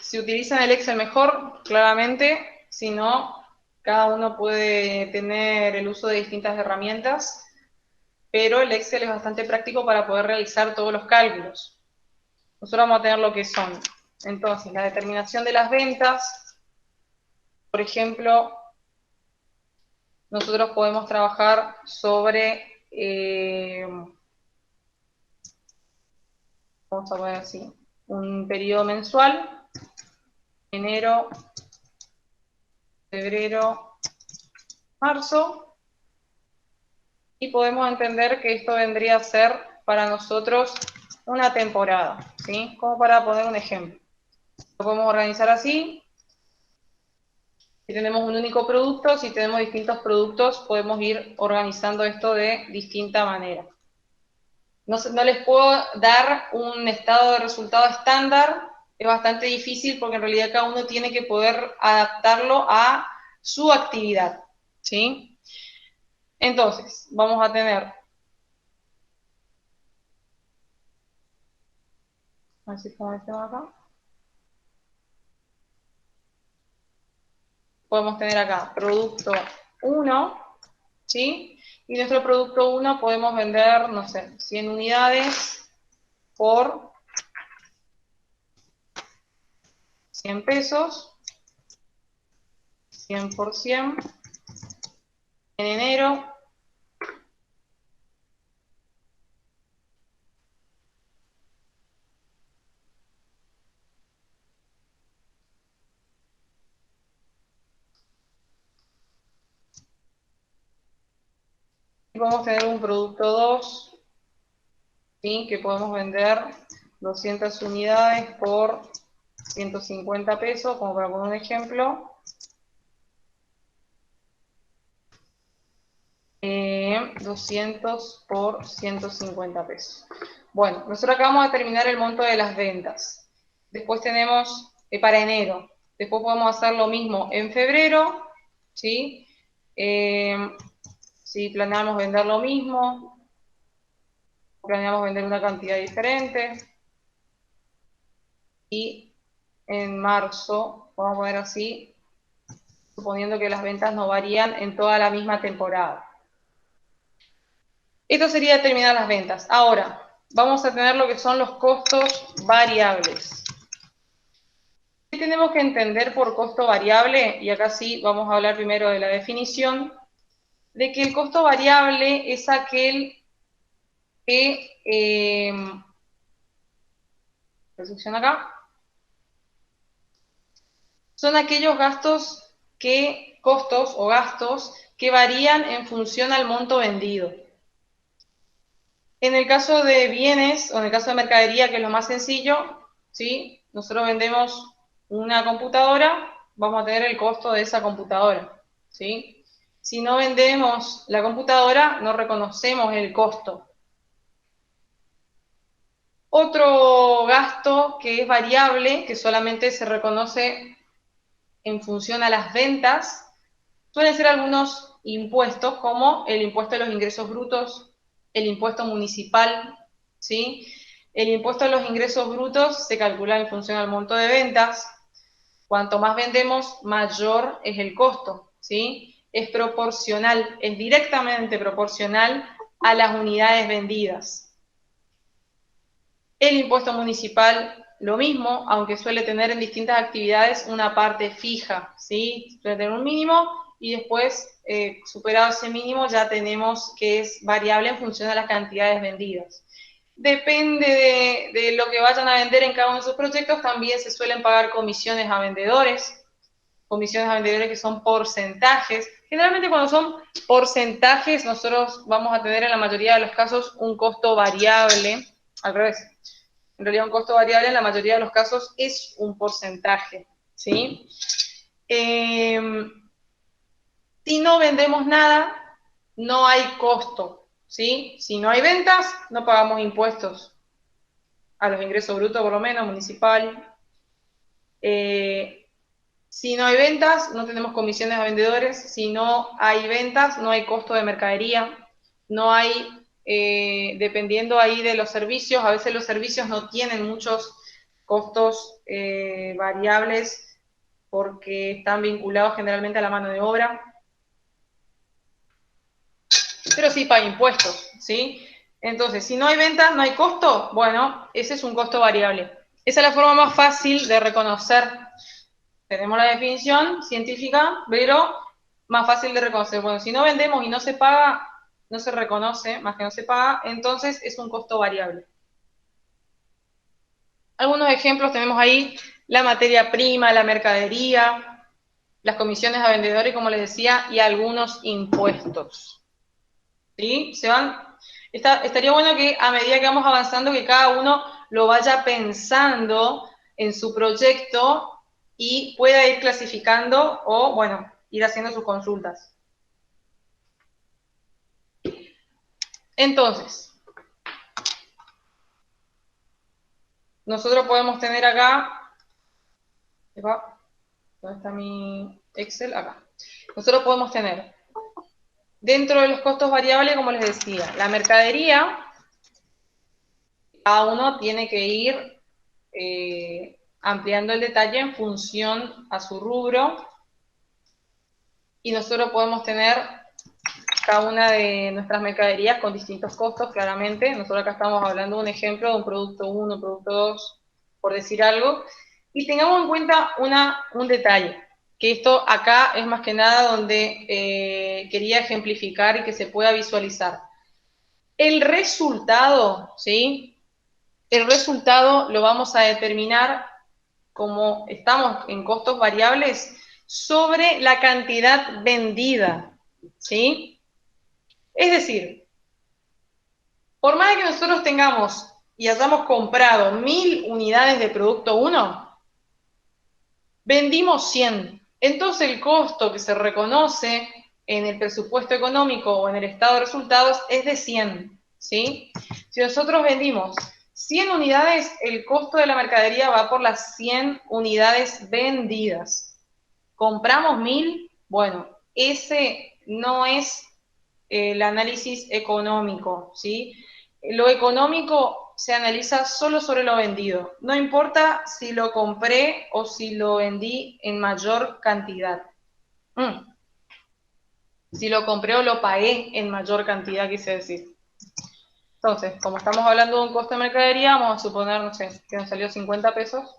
si utilizan el Excel mejor, claramente, si no, cada uno puede tener el uso de distintas herramientas, pero el Excel es bastante práctico para poder realizar todos los cálculos. Nosotros vamos a tener lo que son, entonces, la determinación de las ventas, Por ejemplo, nosotros podemos trabajar sobre, vamos a poner así, un periodo mensual, enero, febrero, marzo, y podemos entender que esto vendría a ser para nosotros una temporada, ¿sí? Como para poner un ejemplo. Lo podemos organizar así. Si tenemos un único producto, si tenemos distintos productos, podemos ir organizando esto de distinta manera. No les puedo dar un estado de resultado estándar, es bastante difícil porque en realidad cada uno tiene que poder adaptarlo a su actividad, ¿sí? Entonces, vamos a tener, así como decimos acá, podemos tener acá producto 1, ¿sí? Y nuestro producto 1 podemos vender, no sé, 100 unidades por 100 pesos, 100 por 100, en enero, y podemos tener un producto 2, ¿sí? Que podemos vender 200 unidades por 150 pesos, como para poner un ejemplo. 200 por 150 pesos. Bueno, nosotros acabamos de terminar el monto de las ventas. Después tenemos para enero. Después podemos hacer lo mismo en febrero, ¿sí? Si planeamos vender lo mismo, planeamos vender una cantidad diferente. Y en marzo, vamos a poner así, suponiendo que las ventas no varían en toda la misma temporada. Esto sería determinar las ventas. Ahora, vamos a tener lo que son los costos variables. ¿Qué tenemos que entender por costo variable? Y acá sí vamos a hablar primero de la definición, de que el costo variable es aquel que, reducción acá, son aquellos costos o gastos que varían en función al monto vendido. En el caso de bienes, o en el caso de mercadería, que es lo más sencillo, ¿sí? Nosotros vendemos una computadora, vamos a tener el costo de esa computadora, ¿sí? Si no vendemos la computadora, no reconocemos el costo. Otro gasto que es variable, que solamente se reconoce en función a las ventas, suelen ser algunos impuestos, como el impuesto a los ingresos brutos, el impuesto municipal, ¿sí? El impuesto a los ingresos brutos se calcula en función al monto de ventas. Cuanto más vendemos, mayor es el costo, ¿sí? Es proporcional, es directamente proporcional a las unidades vendidas. El impuesto municipal, lo mismo, aunque suele tener en distintas actividades una parte fija, ¿sí? Suele tener un mínimo y después, superado ese mínimo, ya tenemos que es variable en función de las cantidades vendidas. Depende de lo que vayan a vender en cada uno de sus proyectos, también se suelen pagar comisiones a vendedores que son porcentajes. Generalmente cuando son porcentajes, nosotros vamos a tener en la mayoría de los casos un costo variable, al revés. En realidad un costo variable en la mayoría de los casos es un porcentaje, ¿sí? Si no vendemos nada, no hay costo, ¿sí? Si no hay ventas, no pagamos impuestos a los ingresos brutos, por lo menos, municipal. Si no hay ventas, no tenemos comisiones a vendedores. Si no hay ventas, no hay costo de mercadería. No hay, dependiendo ahí de los servicios, a veces los servicios no tienen muchos costos variables porque están vinculados generalmente a la mano de obra. Pero sí paga impuestos, ¿sí? Entonces, si no hay ventas, no hay costo, bueno, ese es un costo variable. Esa es la forma más fácil de reconocer Tenemos la definición científica, pero más fácil de reconocer. Bueno, si no vendemos y no se paga, no se reconoce, más que no se paga, entonces es un costo variable. Algunos ejemplos tenemos ahí: la materia prima, la mercadería, las comisiones a vendedores, como les decía, y algunos impuestos. ¿Sí? Estaría bueno que a medida que vamos avanzando, que cada uno lo vaya pensando en su proyecto y pueda ir clasificando o, bueno, ir haciendo sus consultas. Entonces, nosotros podemos tener acá, ¿dónde está mi Excel? Acá. Nosotros podemos tener, dentro de los costos variables, como les decía, la mercadería, cada uno tiene que ir ampliando el detalle en función a su rubro, y nosotros podemos tener cada una de nuestras mercaderías con distintos costos, claramente. Nosotros acá estamos hablando de un ejemplo de un producto 1, producto 2, por decir algo, y tengamos en cuenta un detalle, que esto acá es más que nada donde quería ejemplificar y que se pueda visualizar. El resultado, ¿sí? El resultado lo vamos a determinar, como estamos en costos variables, sobre la cantidad vendida, ¿sí? Es decir, por más que nosotros tengamos y hayamos comprado 1000 unidades de producto 1, vendimos 100. Entonces el costo que se reconoce en el presupuesto económico o en el estado de resultados es de 100, ¿sí? Si nosotros vendimos 100 unidades, el costo de la mercadería va por las 100 unidades vendidas. ¿Compramos 1000? Bueno, ese no es el análisis económico, ¿sí? Lo económico se analiza solo sobre lo vendido. No importa si lo compré o si lo vendí en mayor cantidad. Si lo compré o lo pagué en mayor cantidad, quise decir. Entonces, como estamos hablando de un costo de mercadería, vamos a suponer, no sé, que nos salió 50 pesos.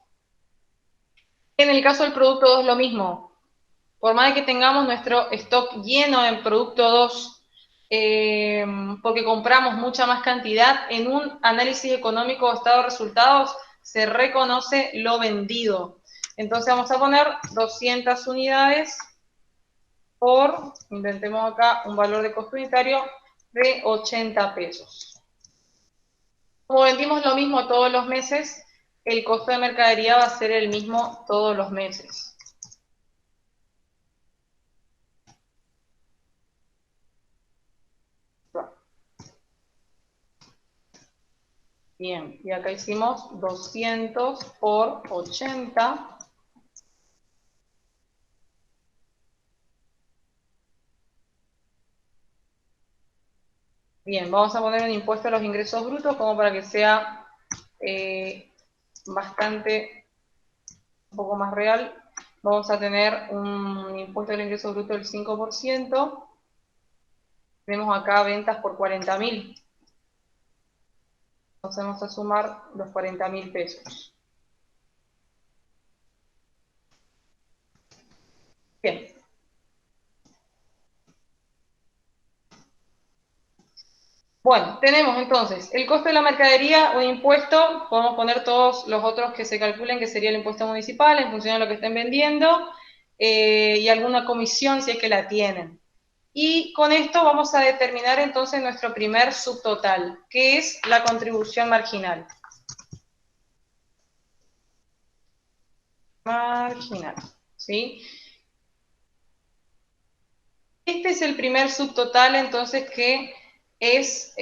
En el caso del producto 2, lo mismo. Por más que tengamos nuestro stock lleno en producto 2, porque compramos mucha más cantidad, en un análisis económico o estado de resultados se reconoce lo vendido. Entonces vamos a poner 200 unidades por, inventemos acá un valor de costo unitario de 80 pesos. Como vendimos lo mismo todos los meses, el costo de mercadería va a ser el mismo todos los meses. Bien, y acá hicimos 200 por 80. Bien, vamos a poner un impuesto a los ingresos brutos como para que sea bastante, un poco más real. Vamos a tener un impuesto al ingreso bruto del 5%. Tenemos acá ventas por 40.000. Entonces vamos a sumar los 40.000 pesos. Bien. Bueno, tenemos entonces el costo de la mercadería, un impuesto, podemos poner todos los otros que se calculen, que sería el impuesto municipal en función de lo que estén vendiendo, y alguna comisión si es que la tienen. Y con esto vamos a determinar entonces nuestro primer subtotal, que es la contribución marginal. Marginal, ¿sí? Este es el primer subtotal, entonces, que es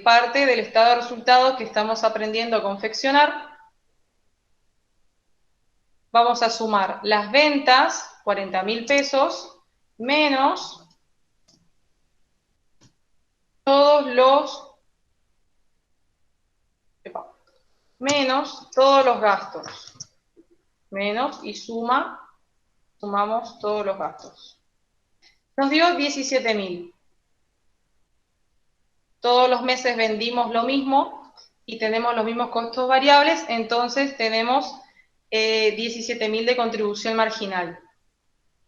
parte del estado de resultados que estamos aprendiendo a confeccionar. Vamos a sumar las ventas, 40.000 pesos, menos todos los gastos. Menos y sumamos todos los gastos. Nos dio 17.000. Todos los meses vendimos lo mismo y tenemos los mismos costos variables, entonces tenemos 17.000 de contribución marginal.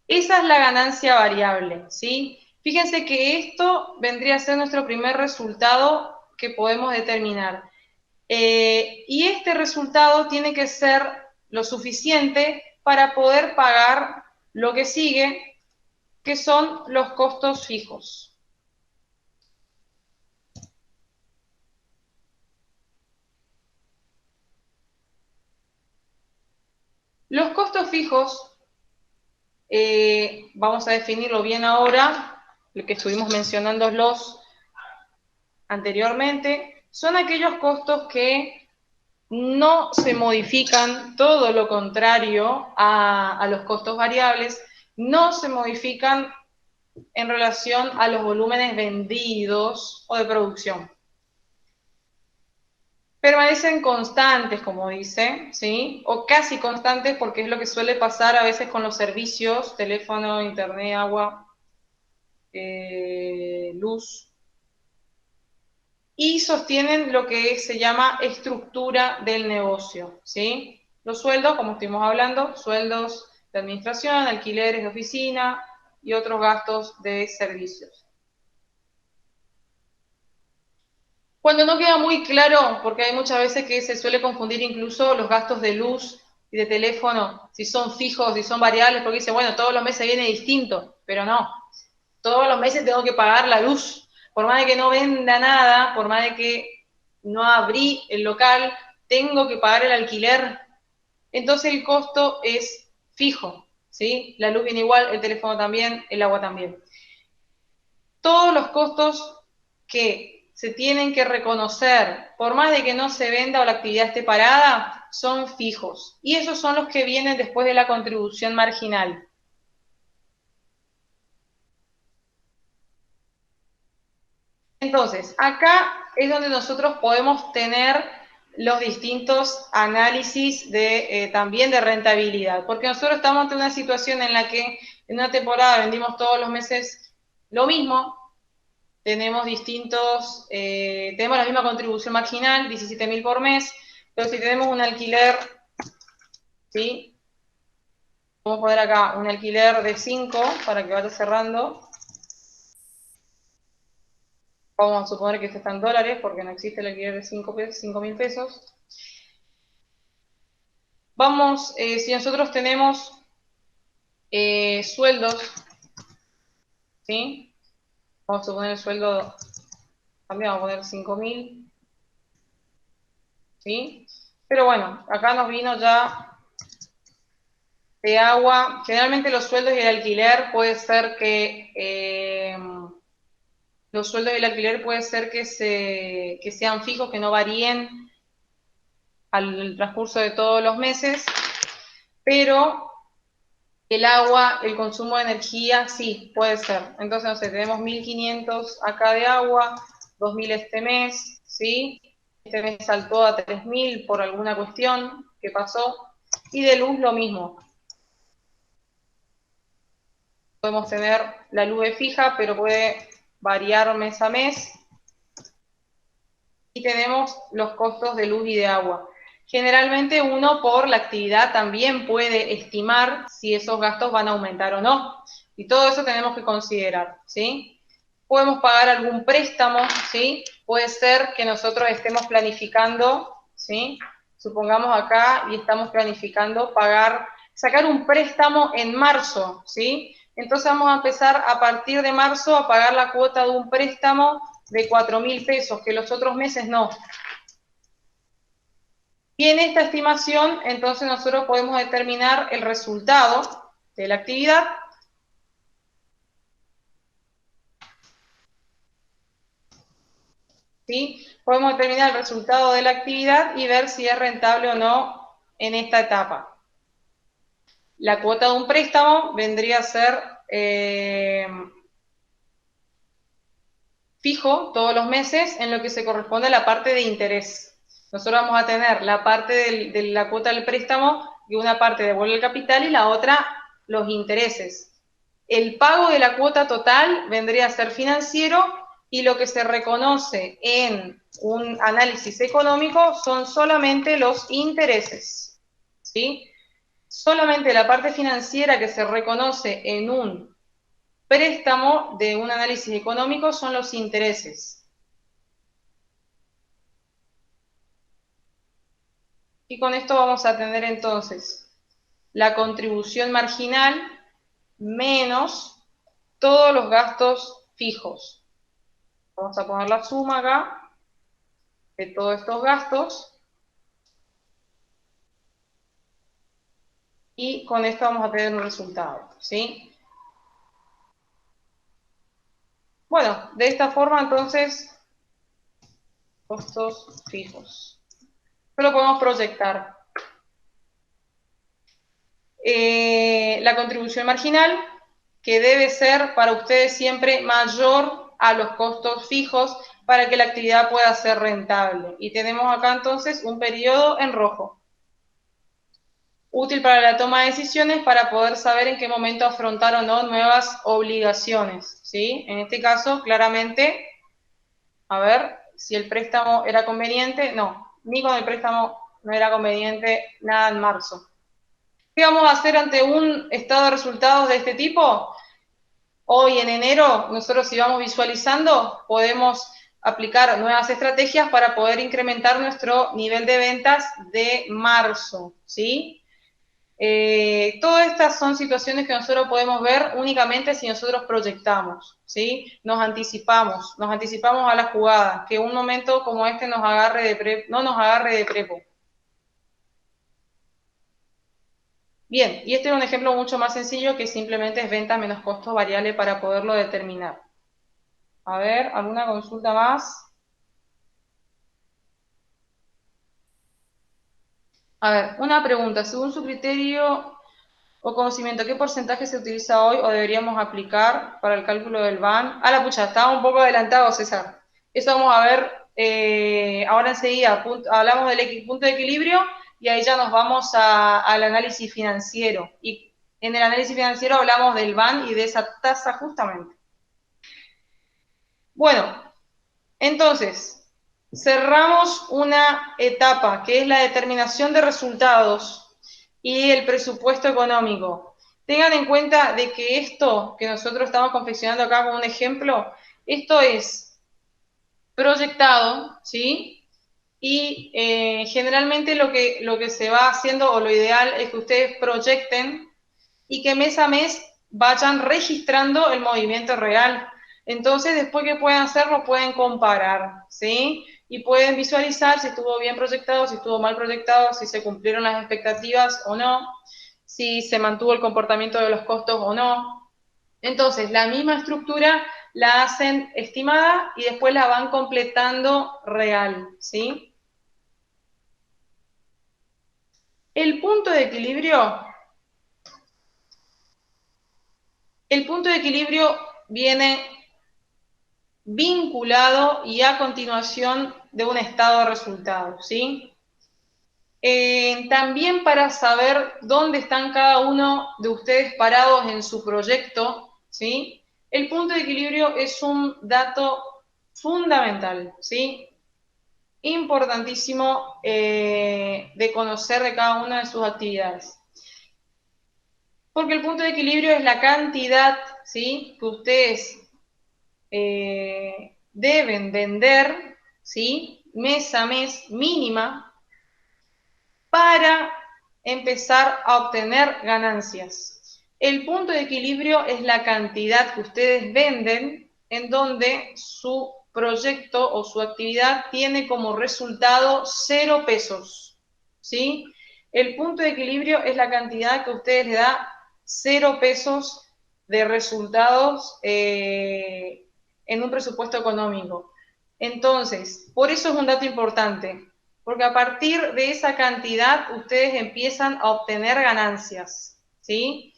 Esa es la ganancia variable, ¿sí? Fíjense que esto vendría a ser nuestro primer resultado que podemos determinar. Y este resultado tiene que ser lo suficiente para poder pagar lo que sigue, que son los costos fijos. Los costos fijos, vamos a definirlo bien ahora, lo que estuvimos mencionándolos anteriormente, son aquellos costos que no se modifican, todo lo contrario a los costos variables, no se modifican en relación a los volúmenes vendidos o de producción. Permanecen constantes, como dice, ¿sí? O casi constantes, porque es lo que suele pasar a veces con los servicios, teléfono, internet, agua, luz. Y sostienen lo que se llama estructura del negocio, ¿sí? Los sueldos, como estuvimos hablando, sueldos de administración, alquileres de oficina y otros gastos de servicios. Cuando no queda muy claro, porque hay muchas veces que se suele confundir incluso los gastos de luz y de teléfono, si son fijos, si son variables, porque dice, bueno, todos los meses viene distinto, pero no, todos los meses tengo que pagar la luz, por más de que no venda nada, por más de que no abrí el local, tengo que pagar el alquiler, entonces el costo es fijo, ¿sí? La luz viene igual, el teléfono también, el agua también. Todos los costos que se tienen que reconocer, por más de que no se venda o la actividad esté parada, son fijos. Y esos son los que vienen después de la contribución marginal. Entonces, acá es donde nosotros podemos tener los distintos análisis de, también de rentabilidad, porque nosotros estamos ante una situación en la que en una temporada vendimos todos los meses lo mismo, tenemos tenemos la misma contribución marginal, 17.000 por mes, pero si tenemos un alquiler, ¿sí? Vamos a poner acá un alquiler de 5 para que vaya cerrando. Vamos a suponer que este está en dólares porque no existe el alquiler de 5.000 pesos. Vamos, si nosotros tenemos sueldos, ¿sí? Vamos a poner el sueldo, también vamos a poner 5.000, ¿sí? Pero bueno, acá nos vino ya de agua. Generalmente los sueldos y el alquiler puede ser que los sueldos y el alquiler puede ser que sean fijos, que no varíen al transcurso de todos los meses, pero el agua, el consumo de energía, sí, puede ser. Entonces, no sé, tenemos 1.500 acá de agua, 2.000 este mes, ¿sí? Este mes saltó a 3.000 por alguna cuestión que pasó. Y de luz lo mismo. Podemos tener la luz de fija, pero puede variar mes a mes. Y tenemos los costos de luz y de agua. Generalmente uno por la actividad también puede estimar si esos gastos van a aumentar o no. Y todo eso tenemos que considerar, ¿sí? Podemos pagar algún préstamo, ¿sí? Puede ser que nosotros estemos planificando, ¿sí? Supongamos acá y estamos planificando sacar un préstamo en marzo, ¿sí? Entonces vamos a empezar a partir de marzo a pagar la cuota de un préstamo de 4.000 pesos, que los otros meses no. Y en esta estimación, entonces nosotros podemos determinar el resultado de la actividad. ¿Sí? Podemos determinar el resultado de la actividad y ver si es rentable o no en esta etapa. La cuota de un préstamo vendría a ser fijo todos los meses en lo que se corresponde a la parte de interés. Nosotros vamos a tener la parte de la cuota del préstamo, y una parte devuelve el capital y la otra los intereses. El pago de la cuota total vendría a ser financiero y lo que se reconoce en un análisis económico son solamente los intereses, ¿sí? solamente la parte financiera que se reconoce en un préstamo de un análisis económico son los intereses. Y con esto vamos a tener entonces la contribución marginal menos todos los gastos fijos. Vamos a poner la suma acá de todos estos gastos. Y con esto vamos a tener un resultado, ¿sí? Bueno, de esta forma entonces, costos fijos. Esto lo podemos proyectar. La contribución marginal, que debe ser para ustedes siempre mayor a los costos fijos para que la actividad pueda ser rentable. Y tenemos acá entonces un periodo en rojo. Útil para la toma de decisiones para poder saber en qué momento afrontar o no nuevas obligaciones, ¿sí? En este caso, claramente, a ver si el préstamo era conveniente. No, ni con el préstamo no era conveniente nada en marzo. ¿Qué vamos a hacer ante un estado de resultados de este tipo? Hoy en enero, nosotros si vamos visualizando, podemos aplicar nuevas estrategias para poder incrementar nuestro nivel de ventas de marzo, ¿sí? Todas estas son situaciones que nosotros podemos ver únicamente si nosotros proyectamos, ¿sí? Nos anticipamos a la jugada, que un momento como este no nos agarre de prepo. Bien, y este es un ejemplo mucho más sencillo que simplemente es venta menos costo variable para poderlo determinar. A ver, ¿alguna consulta más? A ver, una pregunta. Según su criterio o conocimiento, ¿qué porcentaje se utiliza hoy o deberíamos aplicar para el cálculo del VAN? A la pucha, estaba un poco adelantado, César. Eso vamos a ver ahora enseguida. Hablamos del punto de equilibrio y ahí ya nos vamos al análisis financiero. Y en el análisis financiero hablamos del VAN y de esa tasa justamente. Bueno, entonces, cerramos una etapa que es la determinación de resultados y el presupuesto económico. Tengan en cuenta de que esto que nosotros estamos confeccionando acá como un ejemplo, esto es proyectado, ¿sí? Y generalmente lo que se va haciendo, o lo ideal, es que ustedes proyecten y que mes a mes vayan registrando el movimiento real. Entonces, después que puedan hacerlo, pueden comparar, ¿sí? Y pueden visualizar si estuvo bien proyectado, si estuvo mal proyectado, si se cumplieron las expectativas o no, si se mantuvo el comportamiento de los costos o no. Entonces, la misma estructura la hacen estimada y después la van completando real, ¿sí? El punto de equilibrio viene vinculado y a continuación de un estado de resultados, ¿sí? También para saber dónde están cada uno de ustedes parados en su proyecto, ¿sí? El punto de equilibrio es un dato fundamental, ¿sí? Importantísimo de conocer de cada una de sus actividades. Porque el punto de equilibrio es la cantidad, ¿sí?, que ustedes deben vender, ¿sí?, mes a mes mínima para empezar a obtener ganancias. El punto de equilibrio es la cantidad que ustedes venden en donde su proyecto o su actividad tiene como resultado 0 pesos, ¿sí? El punto de equilibrio es la cantidad que ustedes le da 0 pesos de resultados en un presupuesto económico. Entonces, por eso es un dato importante, porque a partir de esa cantidad ustedes empiezan a obtener ganancias, ¿sí?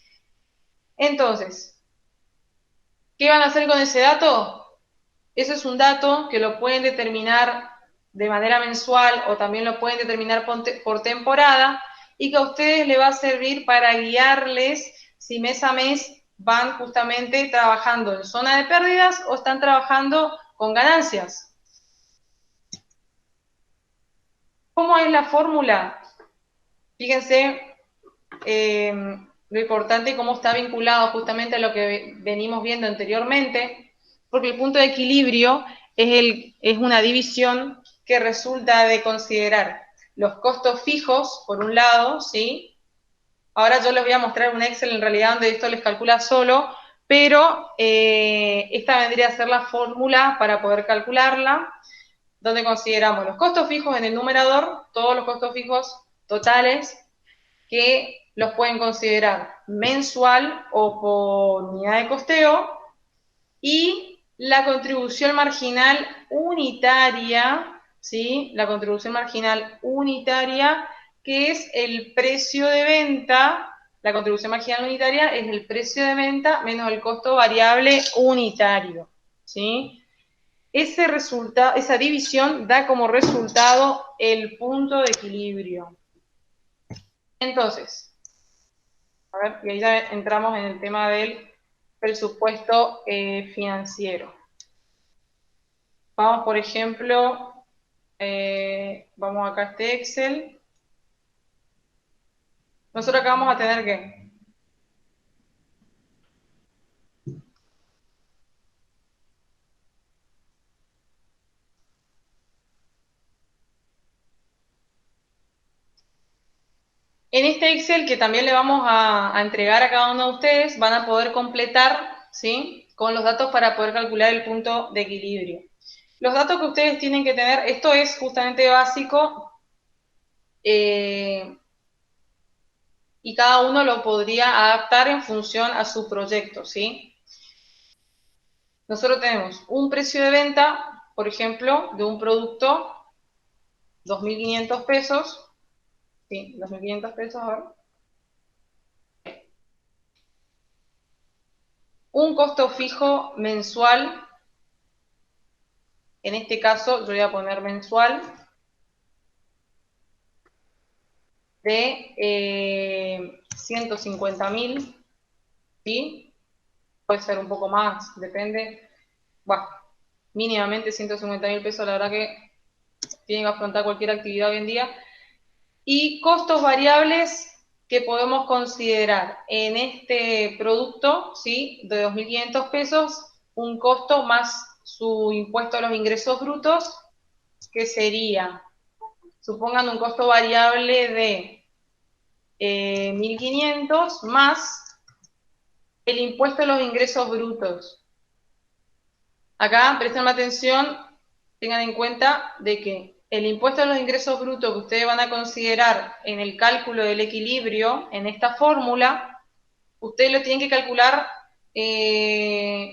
Entonces, ¿qué van a hacer con ese dato? Eso es un dato que lo pueden determinar de manera mensual o también lo pueden determinar por temporada y que a ustedes les va a servir para guiarles si mes a mes van justamente trabajando en zona de pérdidas o están trabajando con ganancias. ¿Cómo es la fórmula? Fíjense lo importante cómo está vinculado justamente a lo que venimos viendo anteriormente, porque el punto de equilibrio es una división que resulta de considerar los costos fijos, por un lado, ¿sí? Ahora yo les voy a mostrar un Excel en realidad donde esto les calcula solo, pero esta vendría a ser la fórmula para poder calcularla, donde consideramos los costos fijos en el numerador, todos los costos fijos totales, que los pueden considerar mensual o por unidad de costeo, y la contribución marginal unitaria, ¿sí? La contribución marginal unitaria, que es el precio de venta. La contribución marginal unitaria es el precio de venta menos el costo variable unitario, ¿sí? Esa división da como resultado el punto de equilibrio. Entonces, a ver, y ahí ya entramos en el tema del presupuesto financiero. Vamos, por ejemplo, vamos acá a este Excel. Nosotros acá vamos a tener ¿qué? En este Excel, que también le vamos a entregar a cada uno de ustedes, van a poder completar, ¿sí?, con los datos para poder calcular el punto de equilibrio. Los datos que ustedes tienen que tener, esto es justamente básico, y cada uno lo podría adaptar en función a su proyecto, ¿sí? Nosotros tenemos un precio de venta, por ejemplo, de un producto, 2.500 pesos, ¿sí? 2.500 pesos, a ver. Un costo fijo mensual, en este caso yo voy a poner mensual, de 150.000, ¿sí? Puede ser un poco más, depende. Bueno, mínimamente 150.000 pesos, la verdad que tienen que afrontar cualquier actividad hoy en día. Y costos variables que podemos considerar en este producto, ¿sí?, de 2.500 pesos, un costo más su impuesto a los ingresos brutos, que sería, supongan un costo variable de 1.500 más el impuesto a los ingresos brutos. Acá, presten atención, tengan en cuenta de que el impuesto a los ingresos brutos que ustedes van a considerar en el cálculo del equilibrio, en esta fórmula, ustedes lo tienen que calcular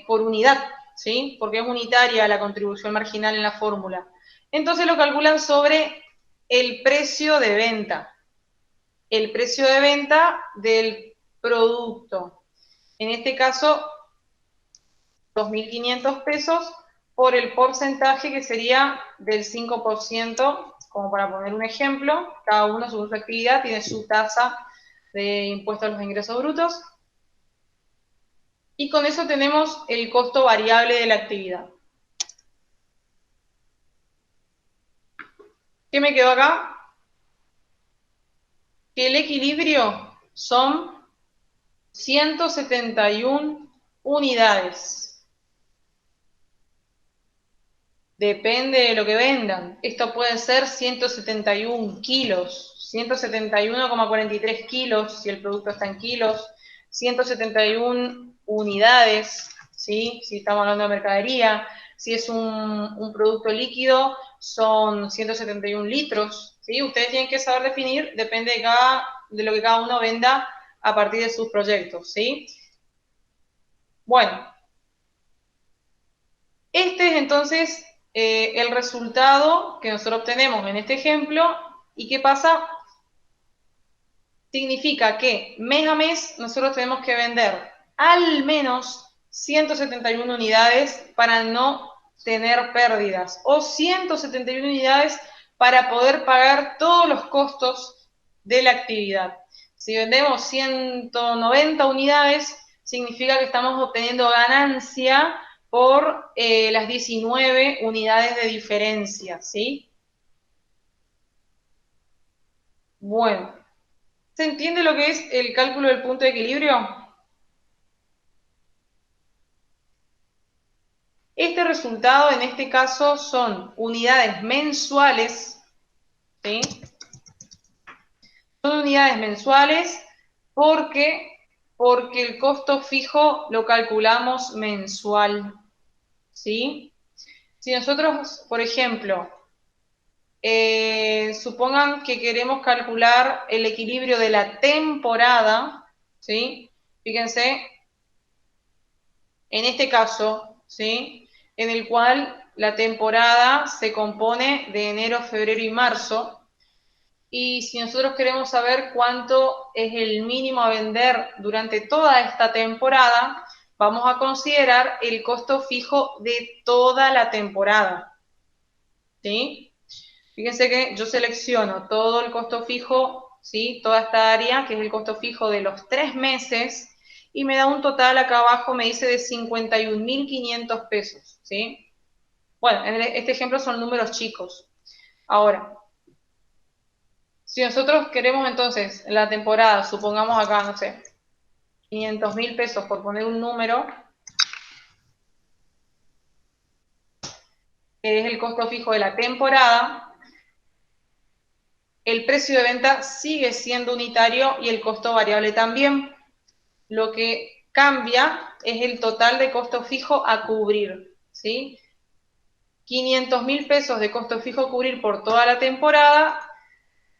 por unidad, ¿sí? Porque es unitaria la contribución marginal en la fórmula. Entonces lo calculan sobre el precio de venta. El precio de venta del producto. En este caso, 2.500 pesos por el porcentaje que sería del 5%, como para poner un ejemplo, cada uno según su actividad tiene su tasa de impuesto a los ingresos brutos, y con eso tenemos el costo variable de la actividad. ¿Qué me quedó acá? Que el equilibrio son 171 unidades. Depende de lo que vendan. Esto puede ser 171 kilos, 171,43 kilos si el producto está en kilos, 171 unidades, ¿sí?, si estamos hablando de mercadería. Si es un producto líquido, son 171 litros, ¿sí? Ustedes tienen que saber definir, depende de lo que cada uno venda a partir de sus proyectos, ¿sí? Bueno, este es entonces el resultado que nosotros obtenemos en este ejemplo. ¿Y qué pasa? Significa que mes a mes nosotros tenemos que vender al menos 171 unidades para no tener pérdidas, o 171 unidades para poder pagar todos los costos de la actividad. Si vendemos 190 unidades, significa que estamos obteniendo ganancia por las 19 unidades de diferencia, ¿sí? Bueno, ¿Se entiende lo que es el cálculo del punto de equilibrio? Este resultado, en este caso, son unidades mensuales, ¿sí? Son unidades mensuales porque el costo fijo lo calculamos mensual, ¿sí? Si nosotros, por ejemplo, supongan que queremos calcular el equilibrio de la temporada, ¿sí? Fíjense, en este caso, ¿sí? En el cual la temporada se compone de enero, febrero y marzo, y si nosotros queremos saber cuánto es el mínimo a vender durante toda esta temporada, vamos a considerar el costo fijo de toda la temporada, ¿sí? Fíjense que yo selecciono todo el costo fijo, ¿sí? Toda esta área, que es el costo fijo de los 3 meses, y me da un total acá abajo, me dice de 51.500 pesos, ¿sí? Bueno, en este ejemplo son números chicos. Ahora, si nosotros queremos entonces la temporada, supongamos acá, no sé, 500.000 pesos por poner un número, que es el costo fijo de la temporada, el precio de venta sigue siendo unitario y el costo variable también. Lo que cambia es el total de costo fijo a cubrir, ¿sí? 500.000 pesos de costo fijo a cubrir por toda la temporada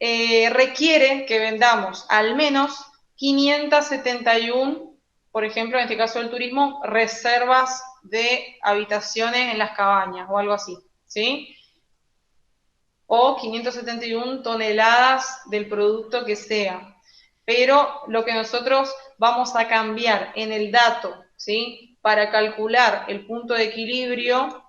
requiere que vendamos al menos 571, por ejemplo, en este caso del turismo, reservas de habitaciones en las cabañas o algo así, ¿sí? O 571 toneladas del producto que sea. Pero lo que nosotros vamos a cambiar en el dato, ¿sí? Para calcular el punto de equilibrio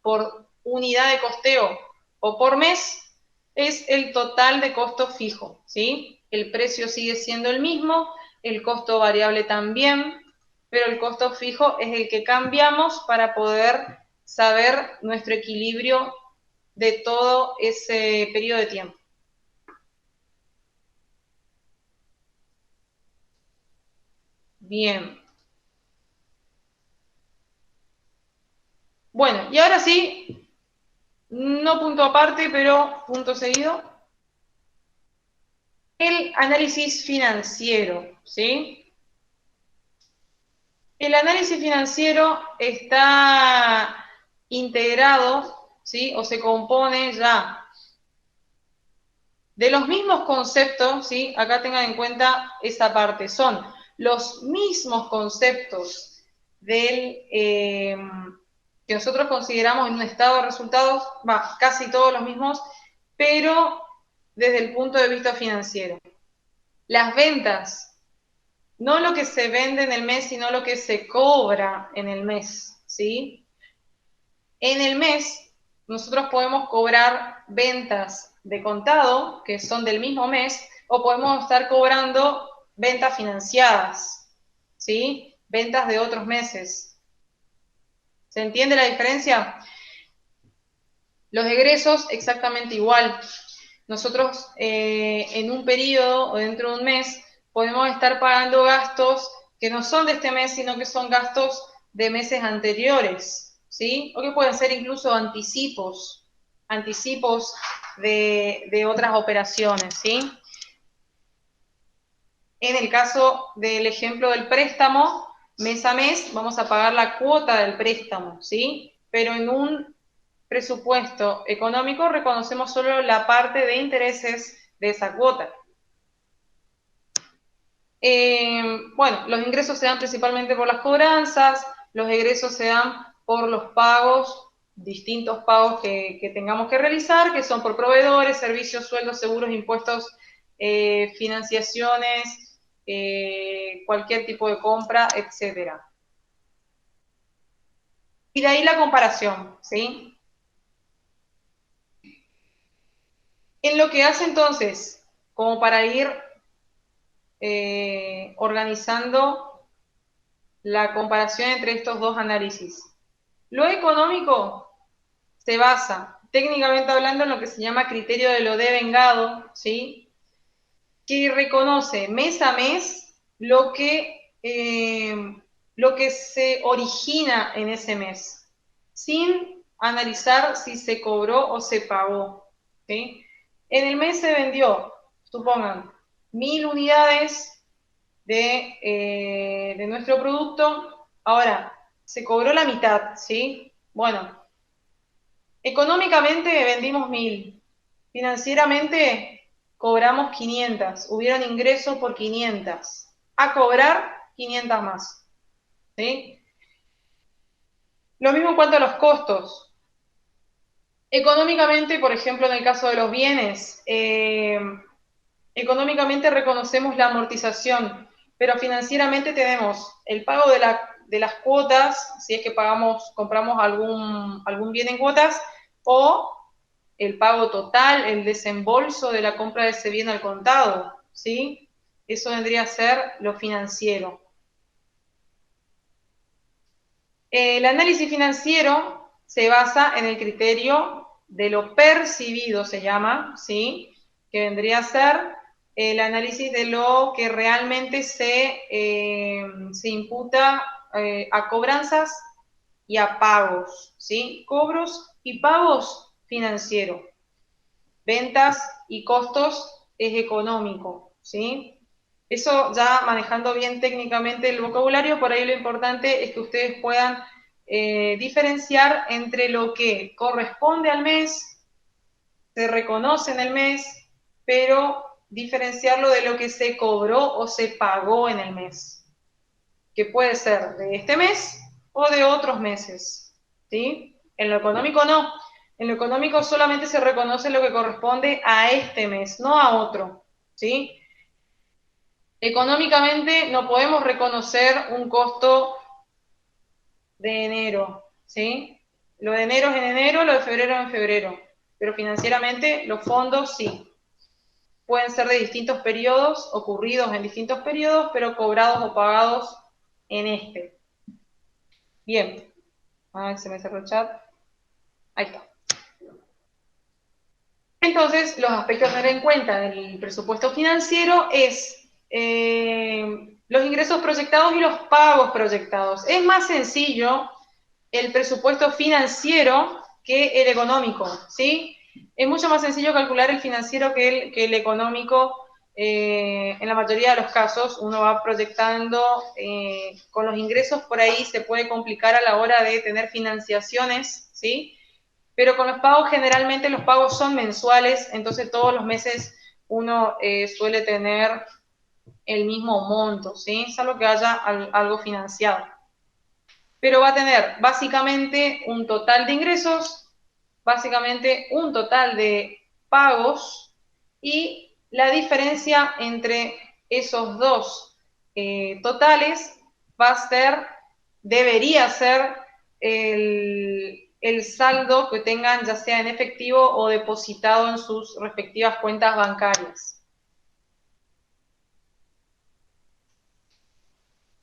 por unidad de costeo o por mes, es el total de costo fijo, ¿sí? El precio sigue siendo el mismo, el costo variable también, pero el costo fijo es el que cambiamos para poder saber nuestro equilibrio de todo ese periodo de tiempo. Bien. Bueno, y ahora sí, no punto aparte, pero punto seguido. El análisis financiero, ¿sí? El análisis financiero está integrado, ¿sí? O se compone ya de los mismos conceptos, ¿sí? Acá tengan en cuenta esa parte. Son los mismos conceptos del, que nosotros consideramos en un estado de resultados, casi todos los mismos, pero desde el punto de vista financiero. Las ventas, no lo que se vende en el mes, sino lo que se cobra en el mes, ¿sí? En el mes, nosotros podemos cobrar ventas de contado, que son del mismo mes, o podemos estar cobrando ventas financiadas, ¿sí? Ventas de otros meses. ¿Se entiende la diferencia? Los egresos, exactamente igual. Nosotros en un periodo o dentro de un mes podemos estar pagando gastos que no son de este mes, sino que son gastos de meses anteriores, ¿sí? O que pueden ser incluso anticipos de otras operaciones, ¿sí? En el caso del ejemplo del préstamo, mes a mes vamos a pagar la cuota del préstamo, ¿sí? Pero en un presupuesto económico reconocemos solo la parte de intereses de esa cuota. Bueno, los ingresos se dan principalmente por las cobranzas, los egresos se dan por los pagos, distintos pagos que tengamos que realizar, que son por proveedores, servicios, sueldos, seguros, impuestos, financiaciones, cualquier tipo de compra, etcétera. Y de ahí la comparación, ¿sí? En lo que hace entonces, como para ir organizando la comparación entre estos dos análisis. Lo económico se basa, técnicamente hablando, en lo que se llama criterio de lo devengado, ¿sí? que reconoce mes a mes lo que se origina en ese mes, sin analizar si se cobró o se pagó, ¿sí? En el mes se vendió, supongan, 1000 unidades de nuestro producto. Ahora, se cobró la mitad, ¿sí? Bueno, económicamente vendimos 1000, financieramente cobramos 500, hubieron ingresos por 500, a cobrar 500 más, ¿sí? Lo mismo en cuanto a los costos. Económicamente, por ejemplo, en el caso de los bienes, económicamente reconocemos la amortización, pero financieramente tenemos el pago de las cuotas, si es que compramos algún bien en cuotas, o el pago total, el desembolso de la compra de ese bien al contado, ¿sí? Eso vendría a ser lo financiero. El análisis financiero se basa en el criterio de lo percibido, se llama, ¿sí? Que vendría a ser el análisis de lo que realmente se imputa a cobranzas y a pagos, ¿sí? Cobros y pagos financieros. Ventas y costos es económico, ¿sí? Eso ya manejando bien técnicamente el vocabulario, por ahí lo importante es que ustedes puedan diferenciar entre lo que corresponde al mes, se reconoce en el mes, pero diferenciarlo de lo que se cobró o se pagó en el mes, que puede ser de este mes o de otros meses, ¿sí? En lo económico no. En lo económico solamente se reconoce lo que corresponde a este mes, no a otro, ¿sí? Económicamente no podemos reconocer un costo de enero, ¿sí? Lo de enero es en enero, lo de febrero es en febrero, pero financieramente los fondos sí. Pueden ser de distintos periodos, ocurridos en distintos periodos, pero cobrados o pagados en este. Bien, a ver, se me cerró el chat. Ahí está. Entonces, los aspectos a tener en cuenta del presupuesto financiero es los ingresos proyectados y los pagos proyectados. Es más sencillo el presupuesto financiero que el económico, ¿sí? Es mucho más sencillo calcular el financiero que el económico. En la mayoría de los casos uno va proyectando con los ingresos, por ahí se puede complicar a la hora de tener financiaciones, ¿sí? Pero con los pagos generalmente los pagos son mensuales, entonces todos los meses uno suele tener el mismo monto, ¿sí? Salvo que haya algo financiado. Pero va a tener básicamente un total de ingresos, básicamente un total de pagos, y la diferencia entre esos dos totales va a ser, debería ser el saldo que tengan, ya sea en efectivo o depositado en sus respectivas cuentas bancarias.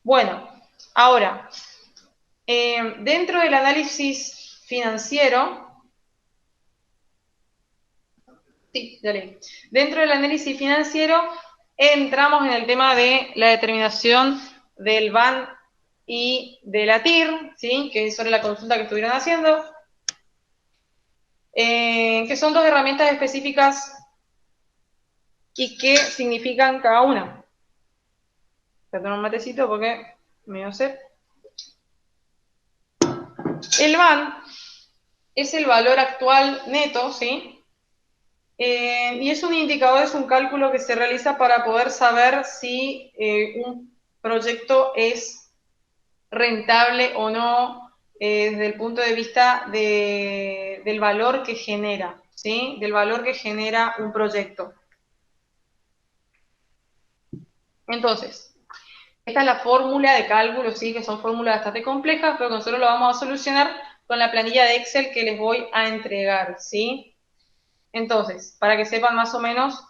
Bueno, ahora, dentro del análisis financiero, dentro del análisis financiero entramos en el tema de la determinación del BAN y de la TIR, ¿sí? Que es sobre la consulta que estuvieron haciendo, que son dos herramientas específicas y qué significan cada una. Voy a tomar un matecito porque me dio sed. El BAN es el valor actual neto, ¿sí? Y es un indicador, es un cálculo que se realiza para poder saber si un proyecto es rentable o no desde el punto de vista del valor que genera, ¿sí? Del valor que genera un proyecto. Entonces, esta es la fórmula de cálculo, sí, que son fórmulas bastante complejas, pero nosotros lo vamos a solucionar con la planilla de Excel que les voy a entregar, ¿sí? Entonces, para que sepan más o menos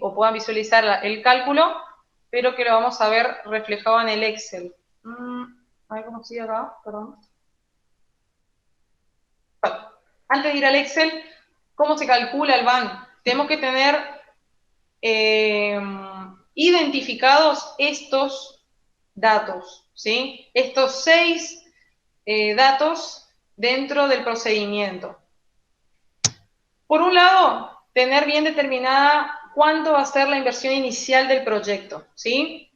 o puedan visualizar el cálculo, pero que lo vamos a ver reflejado en el Excel. A ver cómo sigue acá, perdón. Bueno, antes de ir al Excel, ¿cómo se calcula el BAN? Tenemos que tener identificados estos datos, ¿sí? Estos 6 datos dentro del procedimiento. Por un lado, tener bien determinada cuánto va a ser la inversión inicial del proyecto, ¿sí?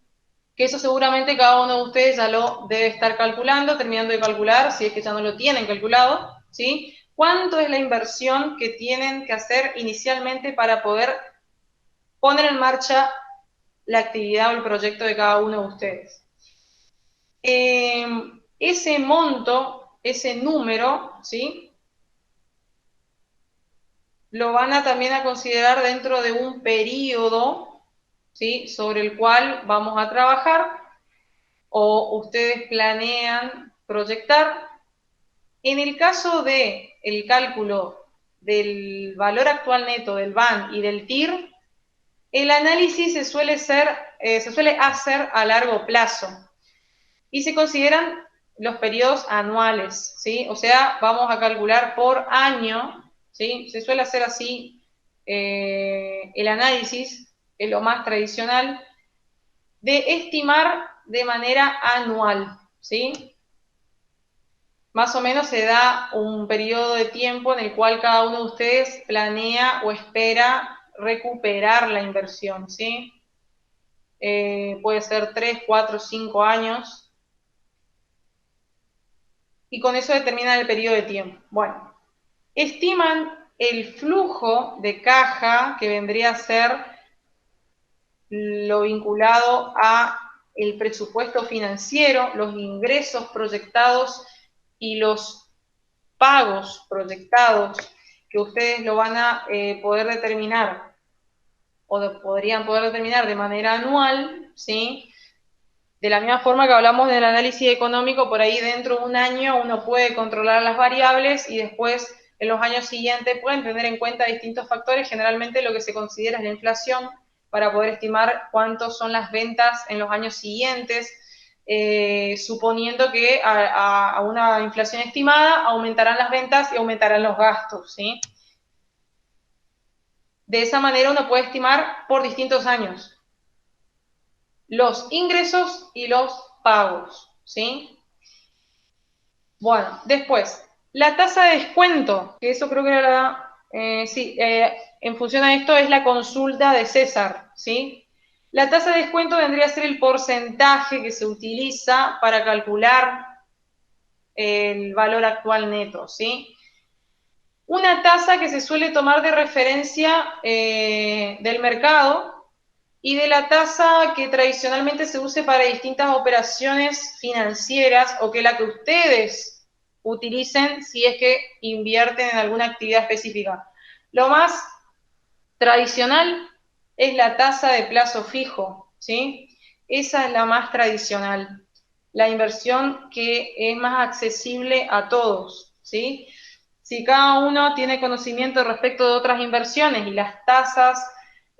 Que eso seguramente cada uno de ustedes ya lo debe estar calculando, terminando de calcular, si es que ya no lo tienen calculado, ¿sí? ¿Cuánto es la inversión que tienen que hacer inicialmente para poder poner en marcha la actividad o el proyecto de cada uno de ustedes? Ese monto, ese número, ¿sí? Lo van a también a considerar dentro de un periodo, ¿sí? Sobre el cual vamos a trabajar o ustedes planean proyectar. En el caso de el cálculo del valor actual neto del BAN y del TIR, el análisis se suele hacer a largo plazo y se consideran los periodos anuales, ¿sí? O sea, vamos a calcular por año, ¿sí? Se suele hacer así el análisis, es lo más tradicional, de estimar de manera anual, ¿sí? Más o menos se da un periodo de tiempo en el cual cada uno de ustedes planea o espera recuperar la inversión, ¿sí? Puede ser 3, 4, 5 años, y con eso determinan el periodo de tiempo. Bueno, estiman el flujo de caja que vendría a ser lo vinculado a el presupuesto financiero, los ingresos proyectados y los pagos proyectados, que ustedes lo van a poder determinar o podrían poder determinar de manera anual, ¿sí? De la misma forma que hablamos del análisis económico, por ahí dentro de un año uno puede controlar las variables y después en los años siguientes pueden tener en cuenta distintos factores. Generalmente lo que se considera es la inflación para poder estimar cuántos son las ventas en los años siguientes, suponiendo que a una inflación estimada aumentarán las ventas y aumentarán los gastos, ¿sí? De esa manera uno puede estimar por distintos años los ingresos y los pagos, ¿sí? Bueno, después, la tasa de descuento, que eso creo que era en función a esto es la consulta de César, ¿sí? La tasa de descuento vendría a ser el porcentaje que se utiliza para calcular el valor actual neto, ¿sí? Una tasa que se suele tomar de referencia del mercado y de la tasa que tradicionalmente se use para distintas operaciones financieras o que la que ustedes utilicen si es que invierten en alguna actividad específica. Lo más tradicional es la tasa de plazo fijo, ¿sí? Esa es la más tradicional, la inversión que es más accesible a todos, ¿sí? Si cada uno tiene conocimiento respecto de otras inversiones y las tasas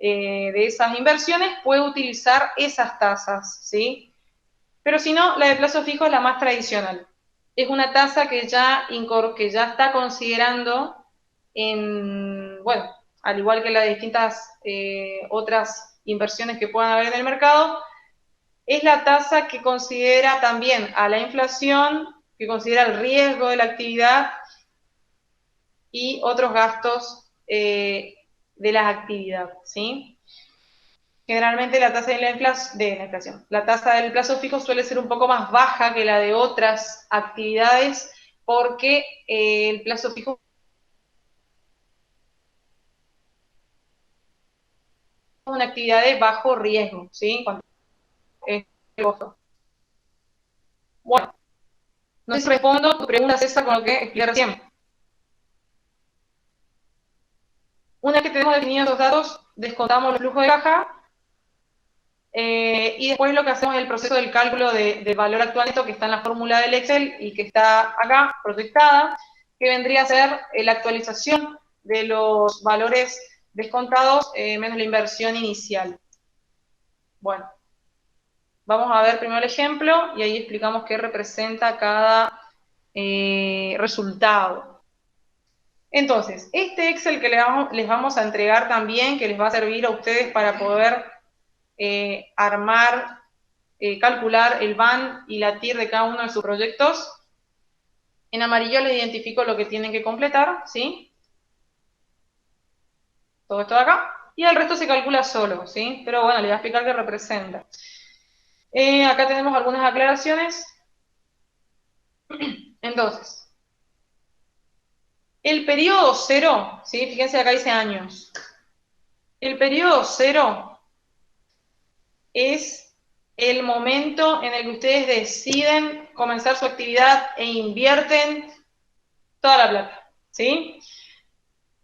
de esas inversiones, puede utilizar esas tasas, ¿sí? Pero si no, la de plazo fijo es la más tradicional. Es una tasa que ya está considerando bueno, al igual que las distintas otras inversiones que puedan haber en el mercado, es la tasa que considera también a la inflación, que considera el riesgo de la actividad y otros gastos de las actividades, ¿sí? Generalmente la tasa la tasa del plazo fijo suele ser un poco más baja que la de otras actividades porque el plazo fijo es una actividad de bajo riesgo, ¿sí? Bueno, no sé si respondo tu pregunta, César, con lo que expliqué recién. Una vez que tenemos definidos los datos, descontamos los flujos de caja y después lo que hacemos es el proceso del cálculo del valor actual neto que está en la fórmula del Excel y que está acá proyectada, que vendría a ser la actualización de los valores descontados menos la inversión inicial. Bueno, vamos a ver primero el ejemplo y ahí explicamos qué representa cada resultado. Entonces, este Excel que les vamos a entregar también, que les va a servir a ustedes para poder armar, calcular el VAN y la TIR de cada uno de sus proyectos. En amarillo les identifico lo que tienen que completar, ¿sí? Todo esto de acá. Y el resto se calcula solo, ¿sí? Pero bueno, les voy a explicar qué representa. Acá tenemos algunas aclaraciones. Entonces, el periodo cero, ¿sí? Fíjense, acá dice años. El periodo cero es el momento en el que ustedes deciden comenzar su actividad e invierten toda la plata, ¿sí?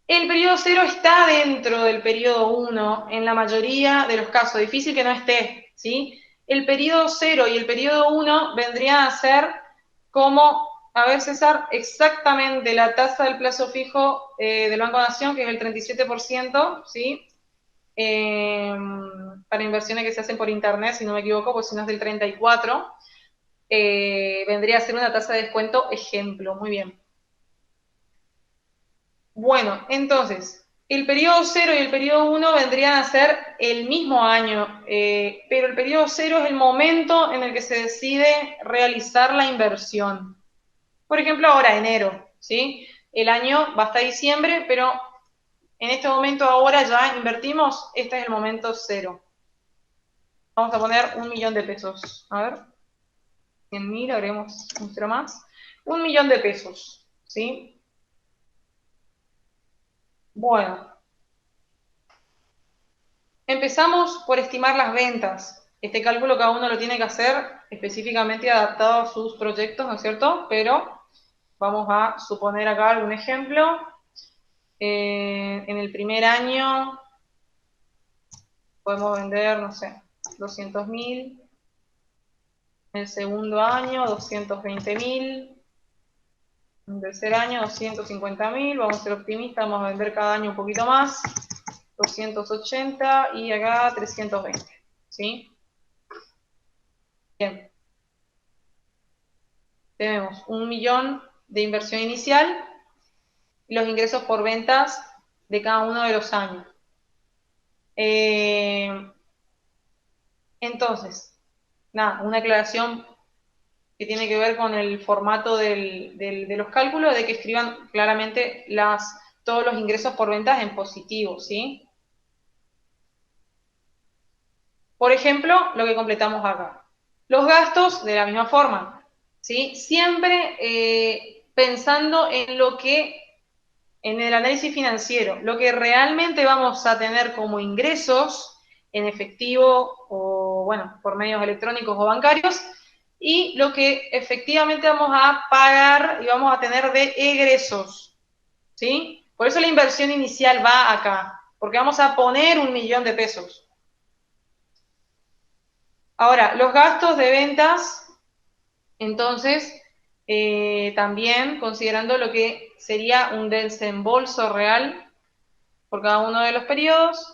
El periodo cero está dentro del periodo 1 en la mayoría de los casos, difícil que no esté, ¿sí? El periodo 0 y el periodo 1 vendrían a ser como, a ver César, exactamente la tasa del plazo fijo del Banco Nación, que es el 37%, ¿sí? Para inversiones que se hacen por internet, si no me equivoco, pues si no es del 34%, vendría a ser una tasa de descuento ejemplo, muy bien. Bueno, entonces, el periodo 0 y el periodo 1 vendrían a ser el mismo año, pero el periodo 0 es el momento en el que se decide realizar la inversión. Por ejemplo, ahora enero, ¿sí? El año va hasta diciembre, pero en este momento ahora ya invertimos, este es el momento 0. Vamos a poner 1.000.000 de pesos. A ver, 100.000, haremos un cero más. 1.000.000 de pesos, ¿sí? Bueno, empezamos por estimar las ventas. Este cálculo cada uno lo tiene que hacer específicamente adaptado a sus proyectos, ¿no es cierto? Pero vamos a suponer acá algún ejemplo. En el primer año podemos vender, no sé, 200.000. En el segundo año, 220.000. En el tercer año, 250.000. Vamos a ser optimistas, vamos a vender cada año un poquito más. 280 y acá 320, ¿sí? Bien. Tenemos 1.000.000 de inversión inicial y los ingresos por ventas de cada uno de los años. Entonces, nada, una aclaración que tiene que ver con el formato de los cálculos, de que escriban claramente todos los ingresos por ventas en positivo, ¿sí? Por ejemplo, lo que completamos acá. Los gastos, de la misma forma, ¿sí? Siempre pensando en lo que, en el análisis financiero, lo que realmente vamos a tener como ingresos en efectivo o, bueno, por medios electrónicos o bancarios, y lo que efectivamente vamos a pagar y vamos a tener de egresos, ¿sí? Por eso la inversión inicial va acá, porque vamos a poner 1.000.000 de pesos. Ahora, los gastos de ventas, entonces, también considerando lo que sería un desembolso real por cada uno de los periodos.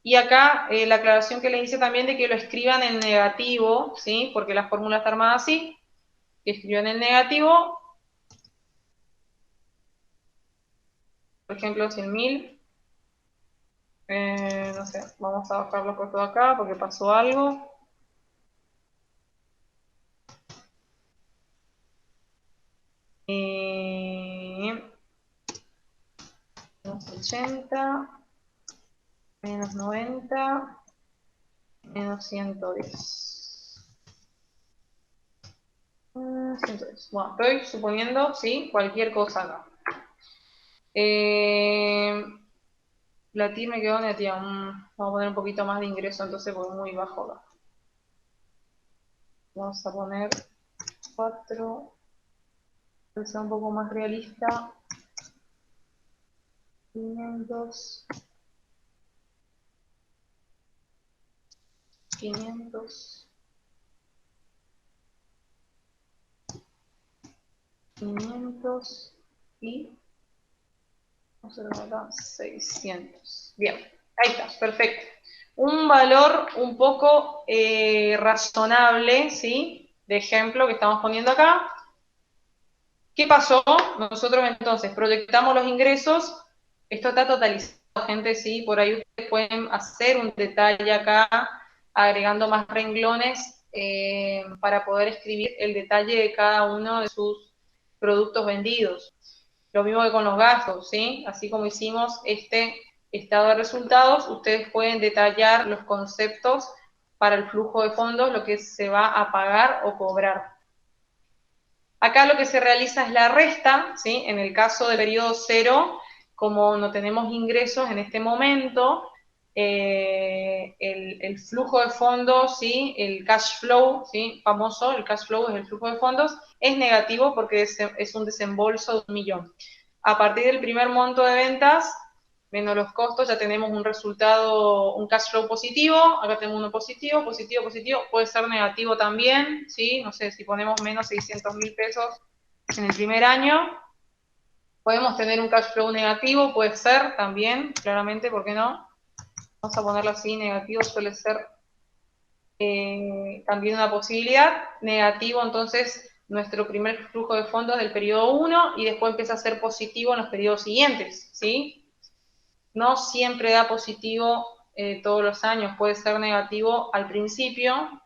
Y acá la aclaración que le hice también de que lo escriban en negativo, ¿sí? Porque la fórmula está armada así, que escriban en negativo, por ejemplo, 100.000. No sé, vamos a bajarlo por todo acá porque pasó algo. Menos 80, menos 90, menos 110. 110. Bueno, estoy suponiendo, sí, cualquier cosa acá. La TIR me quedó negativa. Vamos a poner un poquito más de ingreso, entonces, porque muy bajo acá. Vamos a poner 4. Para ser un poco más realista. 500. 500. 500 y vamos a ver acá 600. Bien, ahí está, perfecto. Un valor un poco razonable, ¿sí? De ejemplo que estamos poniendo acá. ¿Qué pasó? Nosotros entonces proyectamos los ingresos, esto está totalizado, gente, sí, por ahí ustedes pueden hacer un detalle acá, agregando más renglones para poder escribir el detalle de cada uno de sus productos vendidos. Lo mismo que con los gastos, ¿sí? Así como hicimos este estado de resultados, ustedes pueden detallar los conceptos para el flujo de fondos, lo que se va a pagar o cobrar. Acá lo que se realiza es la resta, ¿sí? En el caso del periodo 0, como no tenemos ingresos en este momento, el flujo de fondos, ¿sí? El cash flow, ¿sí? Famoso, el cash flow es el flujo de fondos, es negativo porque es un desembolso de 1 millón. A partir del primer monto de ventas, menos los costos, ya tenemos un resultado, un cash flow positivo, acá tenemos uno positivo, positivo, positivo, puede ser negativo también, ¿sí? No sé, si ponemos menos 600.000 pesos en el primer año, podemos tener un cash flow negativo, puede ser también, claramente, ¿por qué no? Vamos a ponerlo así, negativo suele ser también una posibilidad, negativo entonces nuestro primer flujo de fondos del periodo 1 y después empieza a ser positivo en los periodos siguientes, ¿sí? No siempre da positivo todos los años, puede ser negativo al principio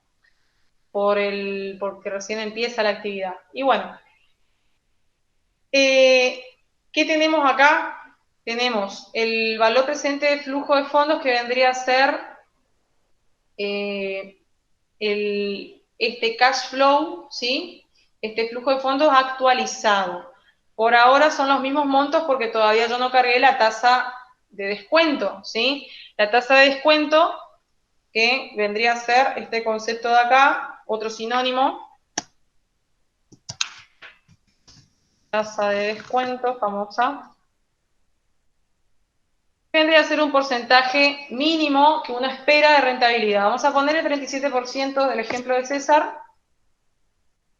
porque recién empieza la actividad. Y bueno, ¿qué tenemos acá? Tenemos el valor presente de flujo de fondos que vendría a ser este cash flow, ¿sí? Este flujo de fondos actualizado. Por ahora son los mismos montos porque todavía yo no cargué la tasa de descuento, ¿sí? La tasa de descuento, que vendría a ser este concepto de acá, otro sinónimo, tasa de descuento famosa, vendría a ser un porcentaje mínimo que uno espera de rentabilidad. Vamos a poner el 37% del ejemplo de César,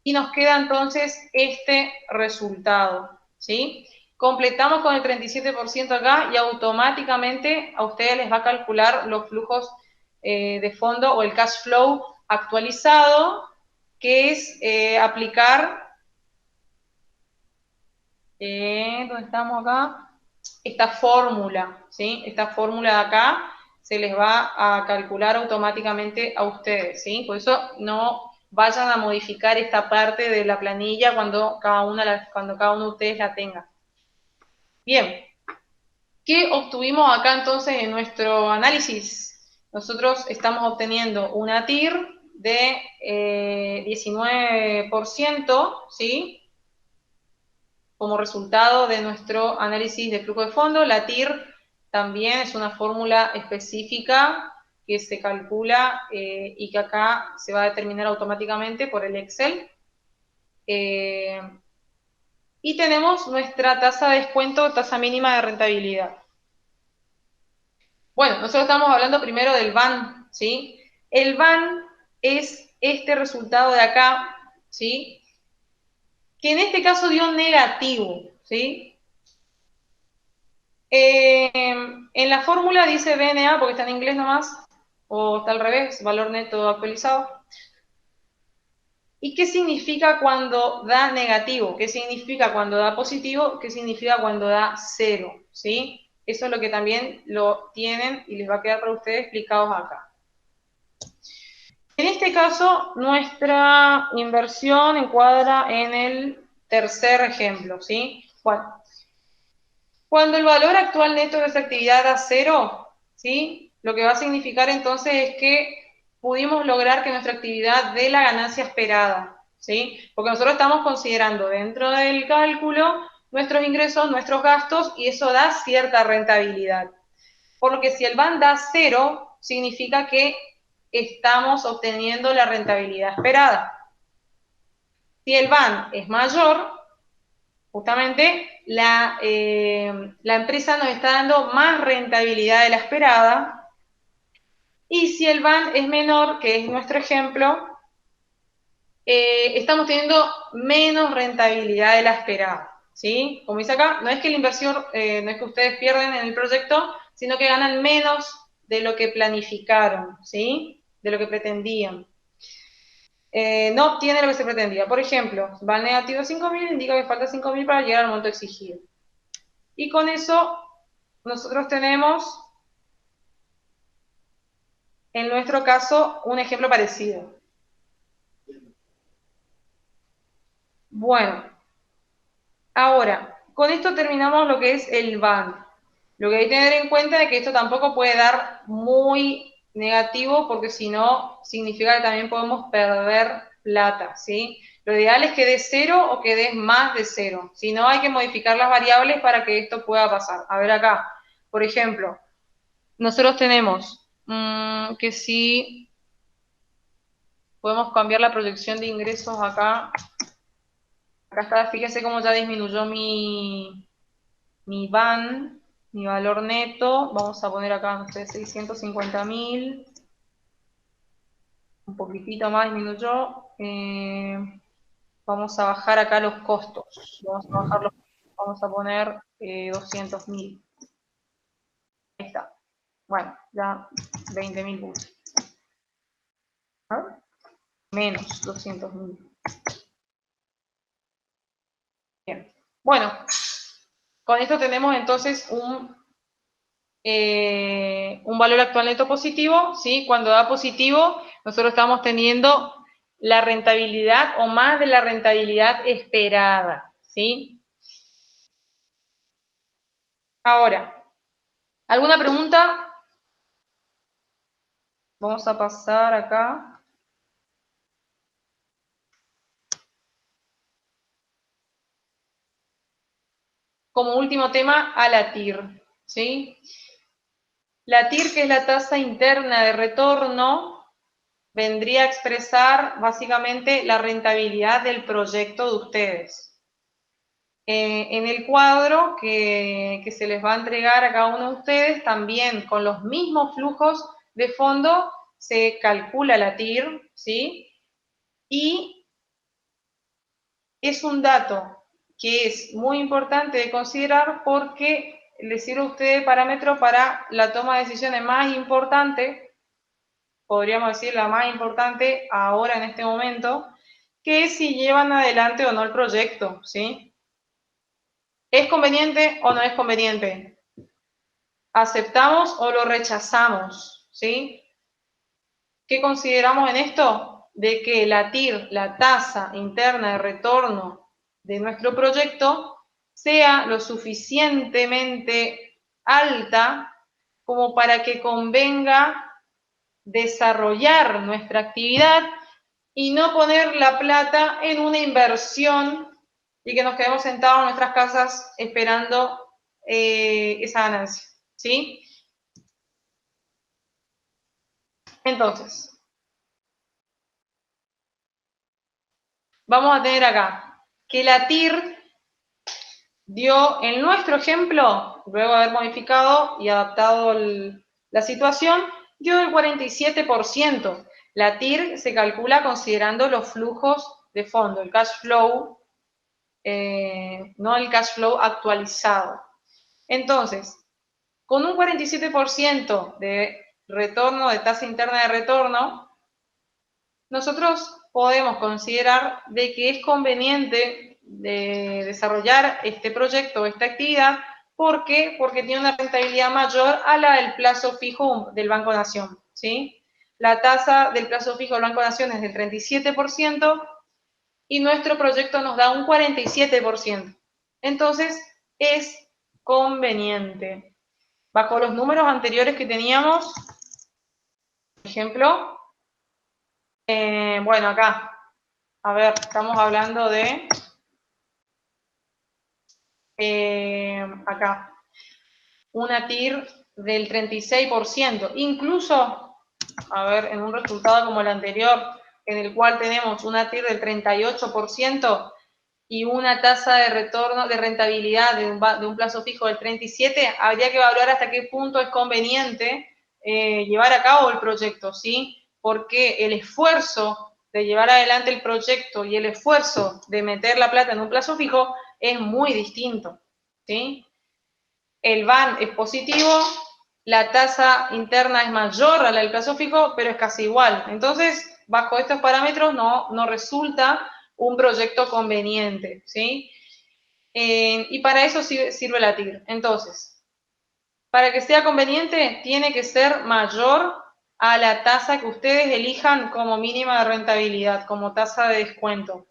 y nos queda entonces este resultado, ¿sí? Completamos con el 37% acá y automáticamente a ustedes les va a calcular los flujos de fondo o el cash flow actualizado, que es aplicar, ¿dónde estamos acá? Esta fórmula, ¿sí? Esta fórmula de acá se les va a calcular automáticamente a ustedes, ¿sí? Por eso no vayan a modificar esta parte de la planilla cuando cada uno de ustedes la tenga. Bien, ¿qué obtuvimos acá entonces en nuestro análisis? Nosotros estamos obteniendo una TIR de 19%, ¿sí? Como resultado de nuestro análisis de flujo de fondo. La TIR también es una fórmula específica que se calcula y que acá se va a determinar automáticamente por el Excel. Y tenemos nuestra tasa de descuento, tasa mínima de rentabilidad. Bueno, nosotros estamos hablando primero del VAN, ¿sí? El VAN es este resultado de acá, ¿sí? Que en este caso dio negativo, ¿sí? En la fórmula dice BNA, porque está en inglés nomás, o está al revés, valor neto actualizado. ¿Y qué significa cuando da negativo? ¿Qué significa cuando da positivo? ¿Qué significa cuando da cero? ¿Sí? Eso es lo que también lo tienen y les va a quedar para ustedes explicados acá. En este caso, nuestra inversión encuadra en el tercer ejemplo, ¿sí? Bueno, cuando el valor actual neto de esa actividad da cero, ¿sí? Lo que va a significar entonces es que pudimos lograr que nuestra actividad dé la ganancia esperada, ¿sí? Porque nosotros estamos considerando dentro del cálculo nuestros ingresos, nuestros gastos, y eso da cierta rentabilidad. Por lo que si el VAN da cero, significa que estamos obteniendo la rentabilidad esperada. Si el VAN es mayor, justamente la empresa nos está dando más rentabilidad de la esperada, y si el VAN es menor, que es nuestro ejemplo, estamos teniendo menos rentabilidad de la esperada, ¿sí? Como dice acá, no es que la inversión, no es que ustedes pierden en el proyecto, sino que ganan menos de lo que planificaron, ¿sí? De lo que pretendían. no obtiene lo que se pretendía. Por ejemplo, va al negativo 5.000, indica que falta 5.000 para llegar al monto exigido. Y con eso nosotros tenemos, en nuestro caso, un ejemplo parecido. Bueno, ahora, con esto terminamos lo que es el BAN. Lo que hay que tener en cuenta es que esto tampoco puede dar muy negativo, porque si no, significa que también podemos perder plata, ¿sí? Lo ideal es que des 0 o que des más de 0. Si no, hay que modificar las variables para que esto pueda pasar. A ver acá, por ejemplo, nosotros tenemos que si podemos cambiar la proyección de ingresos acá. Acá está, fíjese cómo ya disminuyó mi BAN, mi valor neto. Vamos a poner acá, no sé, 650.000. Un poquitito más disminuyó. Vamos a bajar acá los costos. Vamos a poner 200.000. Ahí está. Bueno, ya 20.000 puse. Menos 200.000. Bien. Bueno, con esto tenemos entonces un valor actual neto positivo, ¿sí? Cuando da positivo, nosotros estamos teniendo la rentabilidad o más de la rentabilidad esperada, ¿sí? Ahora, ¿alguna pregunta? Vamos a pasar acá. Como último tema, a la TIR, ¿sí? La TIR, que es la tasa interna de retorno, vendría a expresar básicamente la rentabilidad del proyecto de ustedes. En el cuadro que se les va a entregar a cada uno de ustedes, también con los mismos flujos de fondo, se calcula la TIR, ¿sí? Y es un dato que es muy importante de considerar porque les sirve a ustedes de parámetro para la toma de decisiones más importante, podríamos decir la más importante ahora en este momento, que es si llevan adelante o no el proyecto, ¿sí? ¿Es conveniente o no es conveniente? ¿Aceptamos o lo rechazamos? ¿Sí? ¿Qué consideramos en esto? De que la TIR, la tasa interna de retorno de nuestro proyecto, sea lo suficientemente alta como para que convenga desarrollar nuestra actividad y no poner la plata en una inversión y que nos quedemos sentados en nuestras casas esperando esa ganancia, ¿sí? Entonces, vamos a tener acá que la TIR dio, en nuestro ejemplo, luego de haber modificado y adaptado la situación, dio el 47%. La TIR se calcula considerando los flujos de fondo, el cash flow, no el cash flow actualizado. Entonces, con un 47% de retorno, de tasa interna de retorno, nosotros podemos considerar de que es conveniente de desarrollar este proyecto o esta actividad. ¿Por qué? Porque tiene una rentabilidad mayor a la del plazo fijo del Banco Nación, ¿sí? La tasa del plazo fijo del Banco Nación es del 37% y nuestro proyecto nos da un 47%. Entonces, es conveniente. Bajo los números anteriores que teníamos, por ejemplo, bueno, acá, a ver, estamos hablando de, acá, una TIR del 36%. Incluso, a ver, en un resultado como el anterior, en el cual tenemos una TIR del 38% y una tasa de retorno, de rentabilidad de un plazo fijo del 37%, habría que evaluar hasta qué punto es conveniente llevar a cabo el proyecto, ¿sí? Porque el esfuerzo de llevar adelante el proyecto y el esfuerzo de meter la plata en un plazo fijo es muy distinto, ¿sí? El BAN es positivo, la tasa interna es mayor a la del plazo fijo, pero es casi igual. Entonces, bajo estos parámetros no resulta un proyecto conveniente, ¿sí? Y para eso sirve la TIR. Entonces, para que sea conveniente, tiene que ser mayor a la tasa que ustedes elijan como mínima de rentabilidad, como tasa de descuento.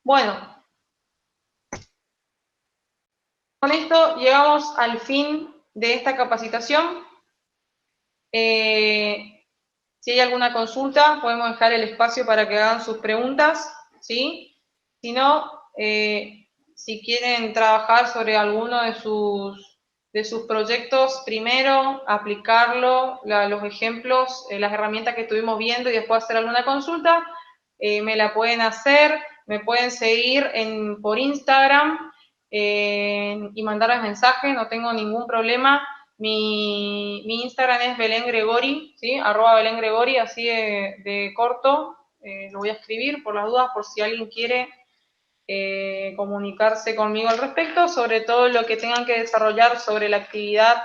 Bueno, con esto llegamos al fin de esta capacitación. Si hay alguna consulta, podemos dejar el espacio para que hagan sus preguntas, ¿sí? Si no, si quieren trabajar sobre alguno de sus proyectos, primero aplicarlo, los ejemplos, las herramientas que estuvimos viendo y después hacer alguna consulta, me la pueden hacer, me pueden seguir por Instagram y mandarles mensajes, no tengo ningún problema. Mi Instagram es Belén Gregori, ¿sí? @Belén Gregori, así de corto. Lo voy a escribir por las dudas, por si alguien quiere comunicarse conmigo al respecto, sobre todo lo que tengan que desarrollar sobre la actividad,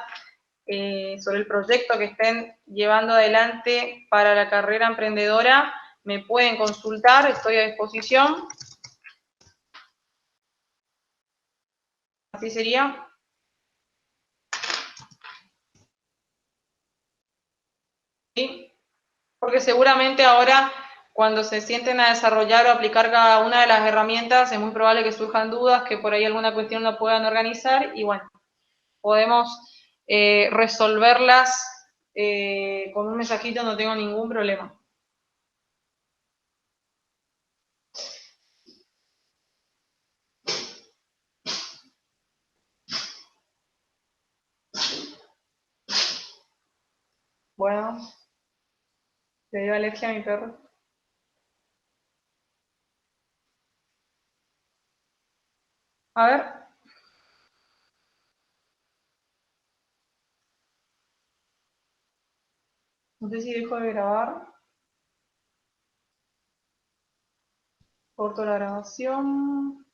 sobre el proyecto que estén llevando adelante para la carrera emprendedora. Me pueden consultar, estoy a disposición. Así sería. ¿Sí? Porque seguramente ahora, cuando se sienten a desarrollar o aplicar cada una de las herramientas, es muy probable que surjan dudas, que por ahí alguna cuestión no puedan organizar, y bueno, podemos resolverlas con un mensajito, no tengo ningún problema. Bueno, le dio alergia a mi perro. A ver. No sé si dejo de grabar. Corto la grabación.